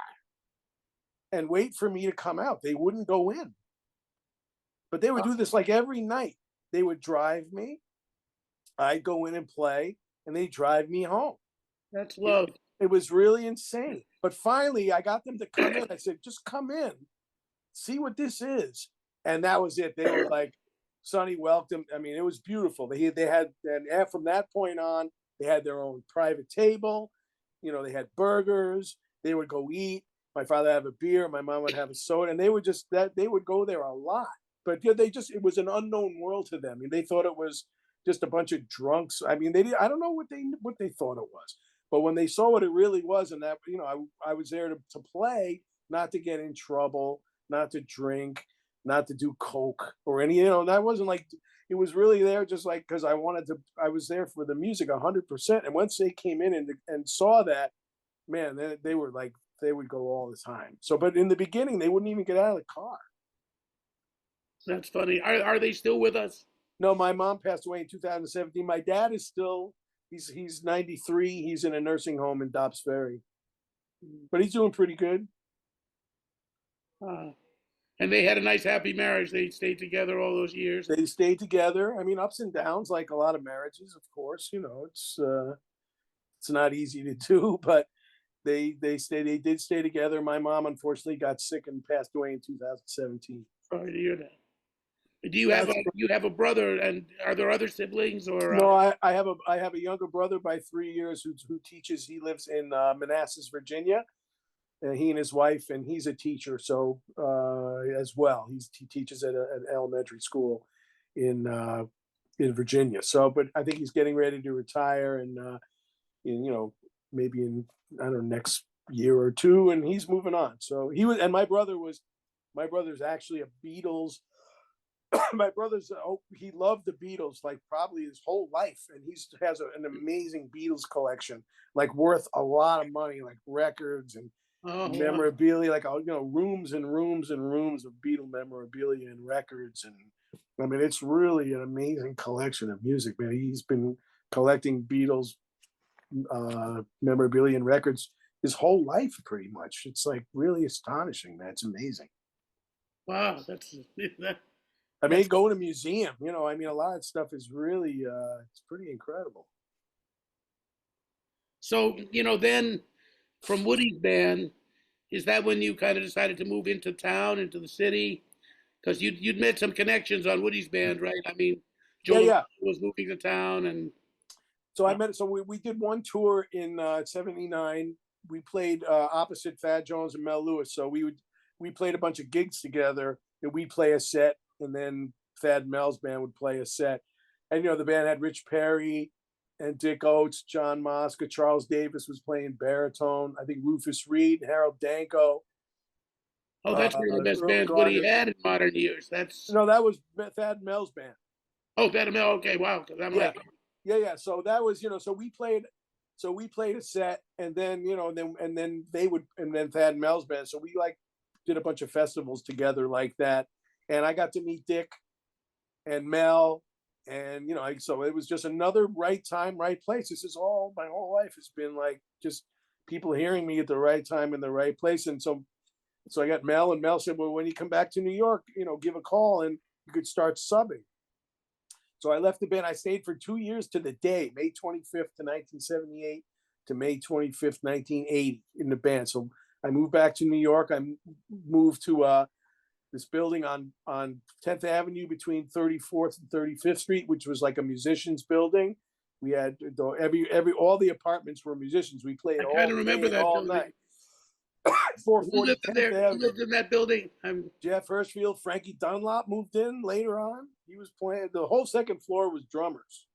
and wait for me to come out. They wouldn't go in. But they would do this like every night. They would drive me. I'd go in and play, and they'd drive me home.
That's love.
It was really insane. But finally, I got them to come in. I said, just come in, see what this is. And that was it. They were like, Sonny welcomed. I mean, it was beautiful. They had, and from that point on, they had their own private table. They had burgers. They would go eat. My father would have a beer. My mom would have a soda. And they would they would go there a lot. But it was an unknown world to them. I mean, they thought it was just a bunch of drunks. I mean, I don't know what they thought it was. But when they saw what it really was, and that, I was there to play, not to get in trouble, not to drink, not to do coke or any, and that wasn't like, it was really there just like, because I was there for the music 100%. And once they came in and saw that, man, they were like, they would go all the time. So, but in the beginning, they wouldn't even get out of the car.
That's funny. Are they still with us?
No, my mom passed away in 2017. My dad is still, he's 93. He's in a nursing home in Dobbs Ferry, but he's doing pretty good.
And they had a nice, happy marriage. They stayed together all those years.
They stayed together. I mean, ups and downs, like a lot of marriages, of course. It's not easy to do, but they did stay together. My mom unfortunately got sick and passed away in 2017.
Sorry to hear that. Do you have a brother, and are there other siblings or?
No, I have a younger brother by 3 years who teaches. He lives in Manassas, Virginia. He and his wife, and he's a teacher. So as well, he teaches at an elementary school in Virginia. So, but I think he's getting ready to retire, and maybe in, I don't know, next year or two, and he's moving on. So and my brother's actually a Beatles. My brother's he loved the Beatles like probably his whole life, and he has an amazing Beatles collection, like worth a lot of money, like records and memorabilia, like rooms and rooms and rooms of Beatle memorabilia and records. And I mean, it's really an amazing collection of music, man. He's been collecting Beatles memorabilia and records his whole life, pretty much. It's like really astonishing, man. It's amazing.
Wow,
I mean, go to a museum, I mean, a lot of stuff is really, it's pretty incredible.
So, then from Woody's band, is that when you kind of decided to move into town, into the city? Because you'd made some connections on Woody's band, right? I mean,
Yeah,
Joe
yeah.
was moving to town, and
So we did one tour in '79. We played opposite Thad Jones and Mel Lewis. So we played a bunch of gigs together, and we'd play a set, and then Thad and Mel's band would play a set. And the band had Rich Perry and Dick Oates, John Mosca, Charles Davis was playing baritone. I think Rufus Reed, Harold Danko,
oh, that's one of the best
Earl
bands Woody
Gardner.
had in modern years. That's
No, that was Thad and Mel's band.
oh, Better Mel. Okay, wow. Because I'm
Yeah,
like,
yeah. So that was, so we played a set, and then and then Thad and Mel's band. So we like did a bunch of festivals together like that, and I got to meet Dick and Mel, and so it was just another right time, right place. This is all my whole life has been like just people hearing me at the right time in the right place, and so I got Mel, and Mel said, well, when you come back to New York, give a call and you could start subbing. So I left the band. I stayed for 2 years to the day, May 25th to 1978 to May 25th, 1980 in the band. So I moved back to New York. I moved to this building on 10th Avenue between 34th and 35th Street, which was like a musician's building. We had all the apartments were musicians. We played
I
all
kind of
day
remember
and
that
all
building.
night.
Who
440
lived in
10th
there? Who
Avenue.
lived in that building?
Jeff Hirschfield, Frankie Dunlop moved in later on. He was playing. The whole second floor was drummers.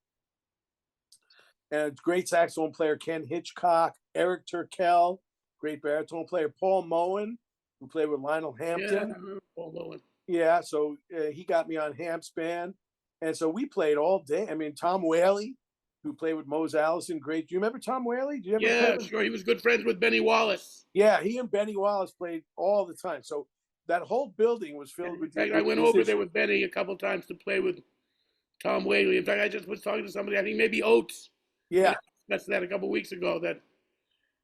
And great saxophone player Ken Hitchcock, Eric Turkel, great baritone player Paul Moen, who played with Lionel Hampton.
Yeah, I remember Paul Moen.
Yeah, so he got me on Hamp's band. And so we played all day. I mean, Tom Whaley, who played with Mose Allison, great. Do you remember Tom Whaley? Do you ever play with?
Sure. He was good friends with Benny Wallace.
Yeah, he and Benny Wallace played all the time. So that whole building was filled with.
In fact, I went over there with Benny a couple times to play with Tom Whaley. In fact, I just was talking to somebody, I think maybe Oates.
Yeah.
That's that a couple weeks ago.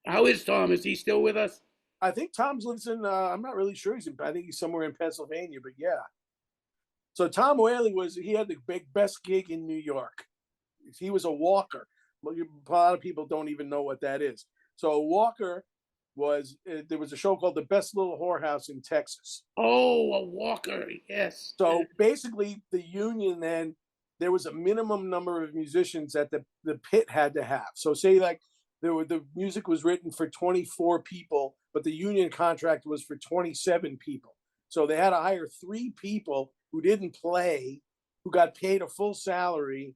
How is Tom? Is he still with us?
I think Tom's lives in, I'm not really sure. I think he's somewhere in Pennsylvania, but yeah. So Tom Whaley he had the best gig in New York. He was a walker. A lot of people don't even know what that is. So a walker there was a show called The Best Little Whorehouse in Texas.
Oh, a walker, yes.
So basically the union then, there was a minimum number of musicians that the pit had to have. So say like the music was written for 24 people, but the union contract was for 27 people. So they had to hire 3 people who didn't play, who got paid a full salary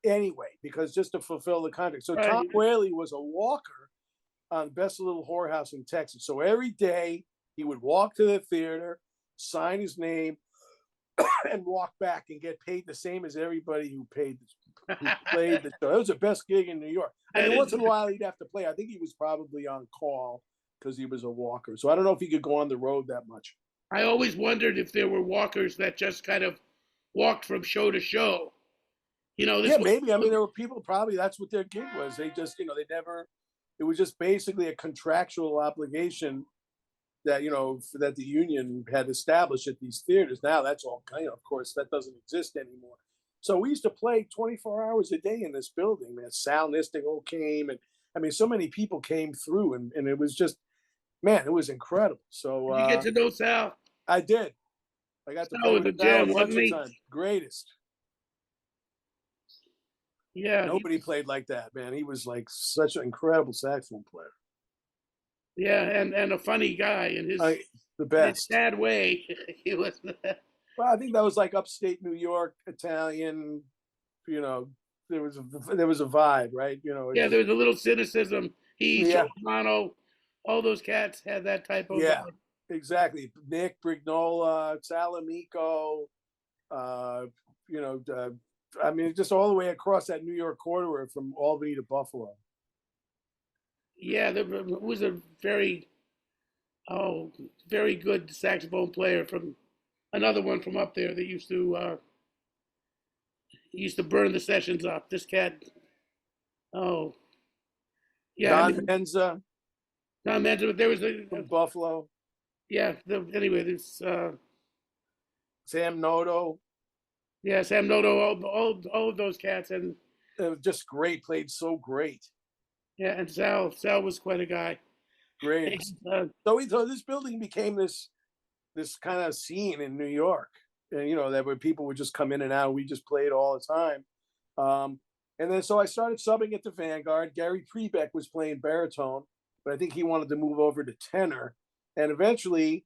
anyway, because just to fulfill the contract. So Tom Whaley was a walker on Best Little Whorehouse in Texas. So every day he would walk to the theater, sign his name, and walk back and get paid the same as everybody who played the show. It was the best gig in New York. And once in a while he'd have to play. I think he was probably on call because he was a walker. So I don't know if he could go on the road that much.
I always wondered if there were walkers that just kind of walked from show to show.
Maybe. I mean, there were people probably that's what their gig was. They just, they never. It was just basically a contractual obligation that that the union had established at these theaters. Now that's all of course, that doesn't exist anymore. So we used to play 24 hours a day in this building. Man, Sal Nistigal came, and I mean, so many people came through, and it was just, man, it was incredible. So
you get to know Sal?
I did. I got to
play with Sal a bunch of
times. Greatest.
Yeah.
Nobody played like that, man. He was like such an incredible saxophone player.
Yeah, and a funny guy in his
the best.
In his sad way. He was.
Well, I think that was like upstate New York, Italian. There was a vibe, right?
Yeah, there was a little cynicism. Joe Romano, all those cats had that type of.
Yeah, exactly. Nick Brignola, Salamico, I mean, just all the way across that New York corridor from Albany to Buffalo. Yeah,
there was a very good saxophone player from another one from up there that used to burn the sessions up. This cat, Don
Menza.
Don Menza, but there was
from Buffalo.
Yeah. Anyway, there's
Sam Noto.
Yeah, Sam Noto, all of those cats, and
it was just great. Played so great.
Yeah, and Sal was quite a guy.
great. So this building became this kind of scene in New York, and that where people would just come in and out. We just played all the time, and then so I started subbing at the Vanguard. Gary Prebeck was playing baritone, but I think he wanted to move over to tenor, and eventually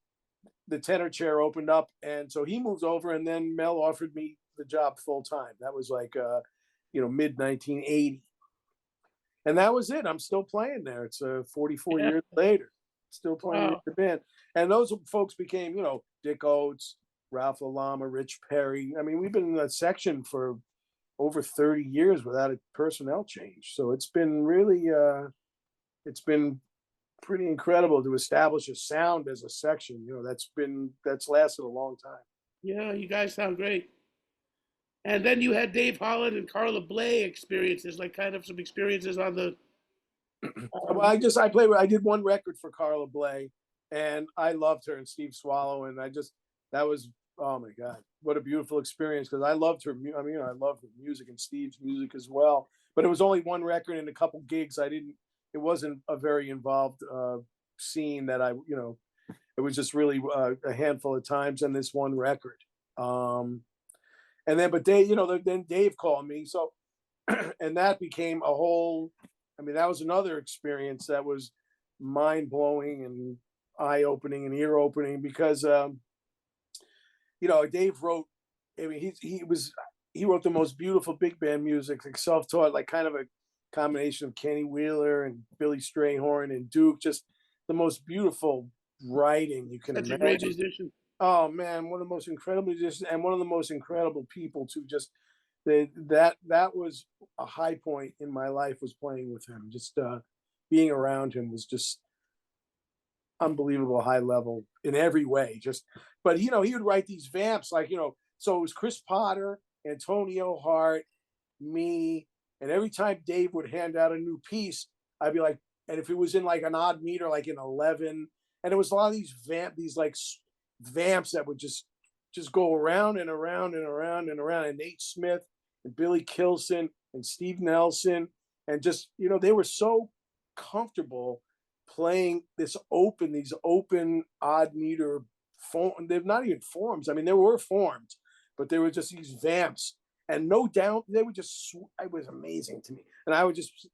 the tenor chair opened up, and so he moved over, and then Mel offered me the job full time. That was like mid 1980, and that was it. I'm still playing there. It's 44 years later, still playing with the band. And those folks became, Dick Oates, Ralph LaLama, Rich Perry. I mean, we've been in that section for over 30 years without a personnel change. So it's been really, it's been pretty incredible to establish a sound as a section. That's lasted a long time.
Yeah, you guys sound great. And then you had Dave Holland and Carla Bley experiences, like kind of some experiences on the.
Well, I did one record for Carla Bley, and I loved her, and Steve Swallow, and that was, oh my God, what a beautiful experience, because I loved her. I mean, I loved her music and Steve's music as well. But it was only one record and a couple gigs. It wasn't a very involved scene that it was just really a handful of times in this one record. And then, but then Dave called me. So, and that became a whole, that was another experience that was mind blowing and eye opening and ear opening, because, Dave wrote, he wrote the most beautiful big band music, like self-taught, like kind of a combination of Kenny Wheeler and Billy Strayhorn and Duke, just the most beautiful writing you can imagine.
Such a great musician.
Oh man, one of the most incredible musicians and one of the most incredible people too. Just that was a high point in my life, was playing with him. Just being around him was just unbelievable, high level in every way. But he would write these vamps, like, so it was Chris Potter, Antonio Hart, me, and every time Dave would hand out a new piece, I'd be like, and if it was in like an odd meter, like in 11, and it was a lot of these vamps that would just go around and around and around and around, and Nate Smith and Billy Kilson and Steve Nelson, and just, they were so comfortable playing these open odd meter form. They're not even forms. I mean, they were formed, but they were just these vamps, and no doubt they would just, it was amazing to me. And I would just,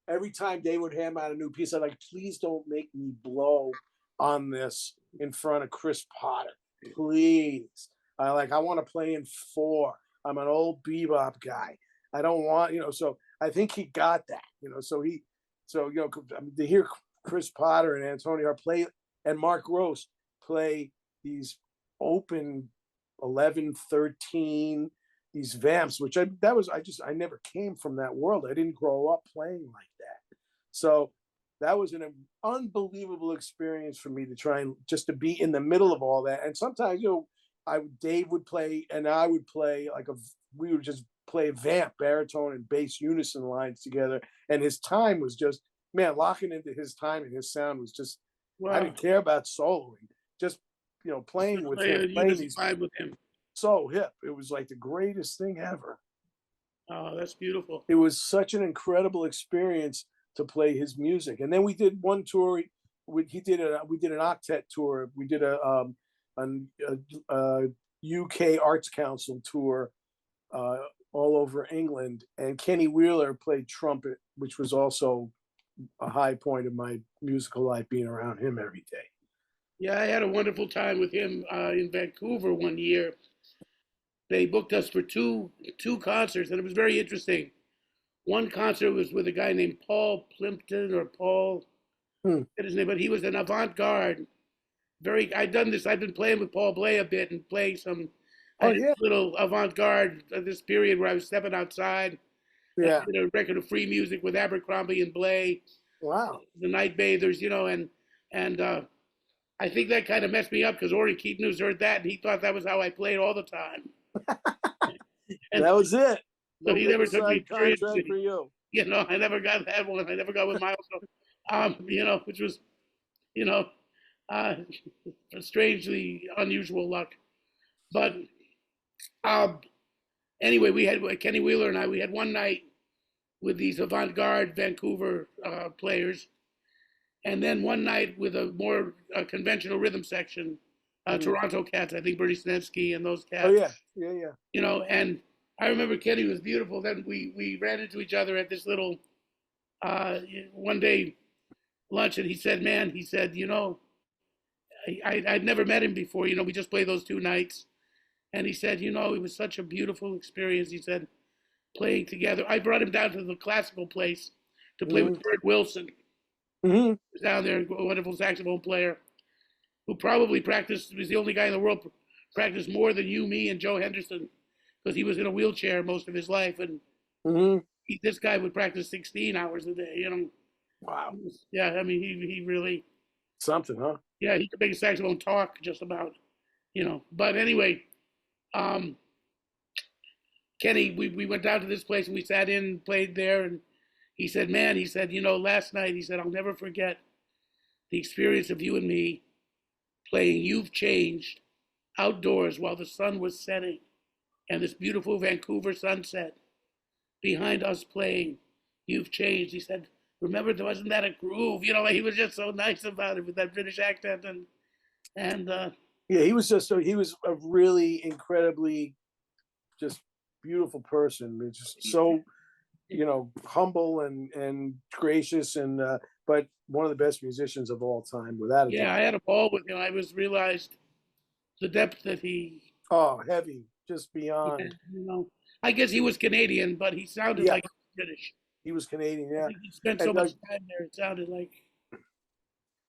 every time they would hand out a new piece, I'd like, please don't make me blow on this in front of Chris Potter, please. I want to play in 4. I'm an old bebop guy. I don't want, so I think he got that, to hear Chris Potter and Antonio Hart play, and Mark Gross play these open 11, 13, these vamps, which I never came from that world. I didn't grow up playing like that. So that was an unbelievable experience for me to try and just to be in the middle of all that. And sometimes, Dave would play and I would play we would just play vamp, baritone, and bass unison lines together. And his time was just, man, locking into his time and his sound was just, wow. I didn't care about soloing, just, playing with him, playing these
with him.
So hip. It was like the greatest thing ever.
Oh, that's beautiful.
It was such an incredible experience to play his music. And then we did one tour. We did an octet tour. We did a UK Arts Council tour all over England. And Kenny Wheeler played trumpet, which was also a high point of my musical life, being around him every day.
Yeah, I had a wonderful time with him in Vancouver one year. They booked us for two concerts, and it was very interesting. One concert was with a guy named Paul Plimpton, or Paul, get his name, but he was an avant-garde. I've been playing with Paul Bley a bit and playing some little avant-garde this period where I was stepping outside.
Yeah.
I did a record of free music with Abercrombie and Bley.
Wow.
The Night Bathers, and I think that kind of messed me up, because Orrin Keaton heard that, and he thought that was how I played all the time.
And that was it.
So he never took me seriously.
For you.
I never got that one. I never got with Miles. Which was, strangely unusual luck. But anyway, we had Kenny Wheeler and we had one night with these avant-garde Vancouver players, And then one night with a more conventional rhythm section, Toronto cats, I think Bernie Snetsky and those cats.
Oh yeah, yeah, yeah.
You know, and I remember Kenny was beautiful. Then we ran into each other at this little one day lunch, and he said, "Man," he said, "you know, I'd never met him before. You know, we just played those 2 nights." And he said, "You know, it was such a beautiful experience." He said, "Playing together." I brought him down to the classical place to play with Bert Wilson.
Mm-hmm.
Down there, a wonderful saxophone player who probably practiced, was the only guy in the world practiced more than you, me, and Joe Henderson, because he was in a wheelchair most of his life. And this guy would practice 16 hours a day, you know.
Wow.
Yeah, I mean, he really.
Something, huh?
Yeah, he could make a saxophone talk just about, you know. But anyway, Kenny, we went down to this place and we sat in and played there. And he said, "Man," he said, "you know, last night," he said, "I'll never forget the experience of you and me playing You've Changed outdoors while the sun was setting and this beautiful Vancouver sunset behind us playing You've Changed." He said, "Remember, wasn't that a groove?" You know, he was just so nice about it with that British accent. And
yeah, he was a really incredibly just beautiful person. It's just so, you know, humble and gracious, and but one of the best musicians of all time, without a doubt.
yeah, I had a ball with him. I realized the depth that he.
Oh, heavy, just beyond.
You know, I guess he was Canadian, but he sounded
Yeah,
like British.
he was Canadian.
I
Yeah,
think he spent so
and
much time there. It sounded like.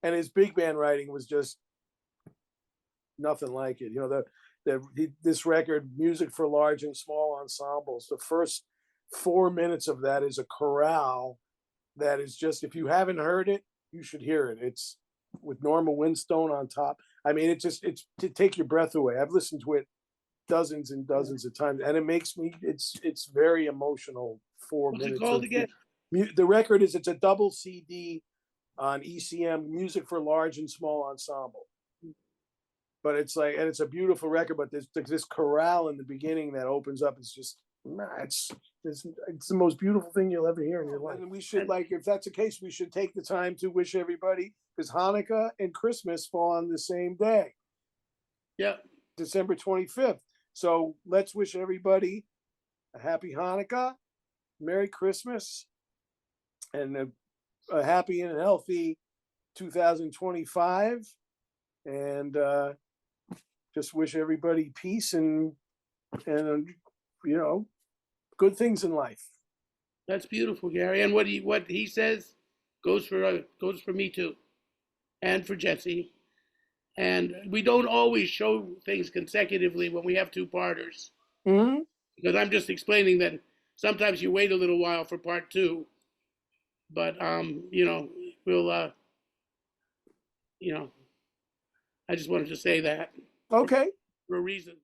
and his big band writing was just nothing like it. You know, this record, Music for Large and Small Ensembles, the first 4 minutes of that is a chorale that is just, if you haven't heard it, you should hear it. It's with Norma Winstone on top. I mean, it's to take your breath away. I've listened to it dozens and dozens of times, and it makes me, it's very emotional. 4
What's
minutes.
it called again?
The record it's a double CD on ECM, Music for Large and Small Ensemble. But it's like, and it's a beautiful record, but there's this chorale in the beginning that opens up. It's just, it's the most beautiful thing you'll ever hear in your life. And we should, like, if that's the case, we should take the time to wish everybody, because Hanukkah and Christmas fall on the same day.
Yeah.
December 25th. So let's wish everybody a happy Hanukkah, Merry Christmas, and a happy and healthy 2025. And just wish everybody peace and you know, good things in life.
That's beautiful, Gary. And what he says goes for me too, and for Jesse. And we don't always show things consecutively when we have two-parters.
Mm-hmm.
Because I'm just explaining that sometimes you wait a little while for part two. But you know, we'll you know, I just wanted to say that.
Okay.
For a reason.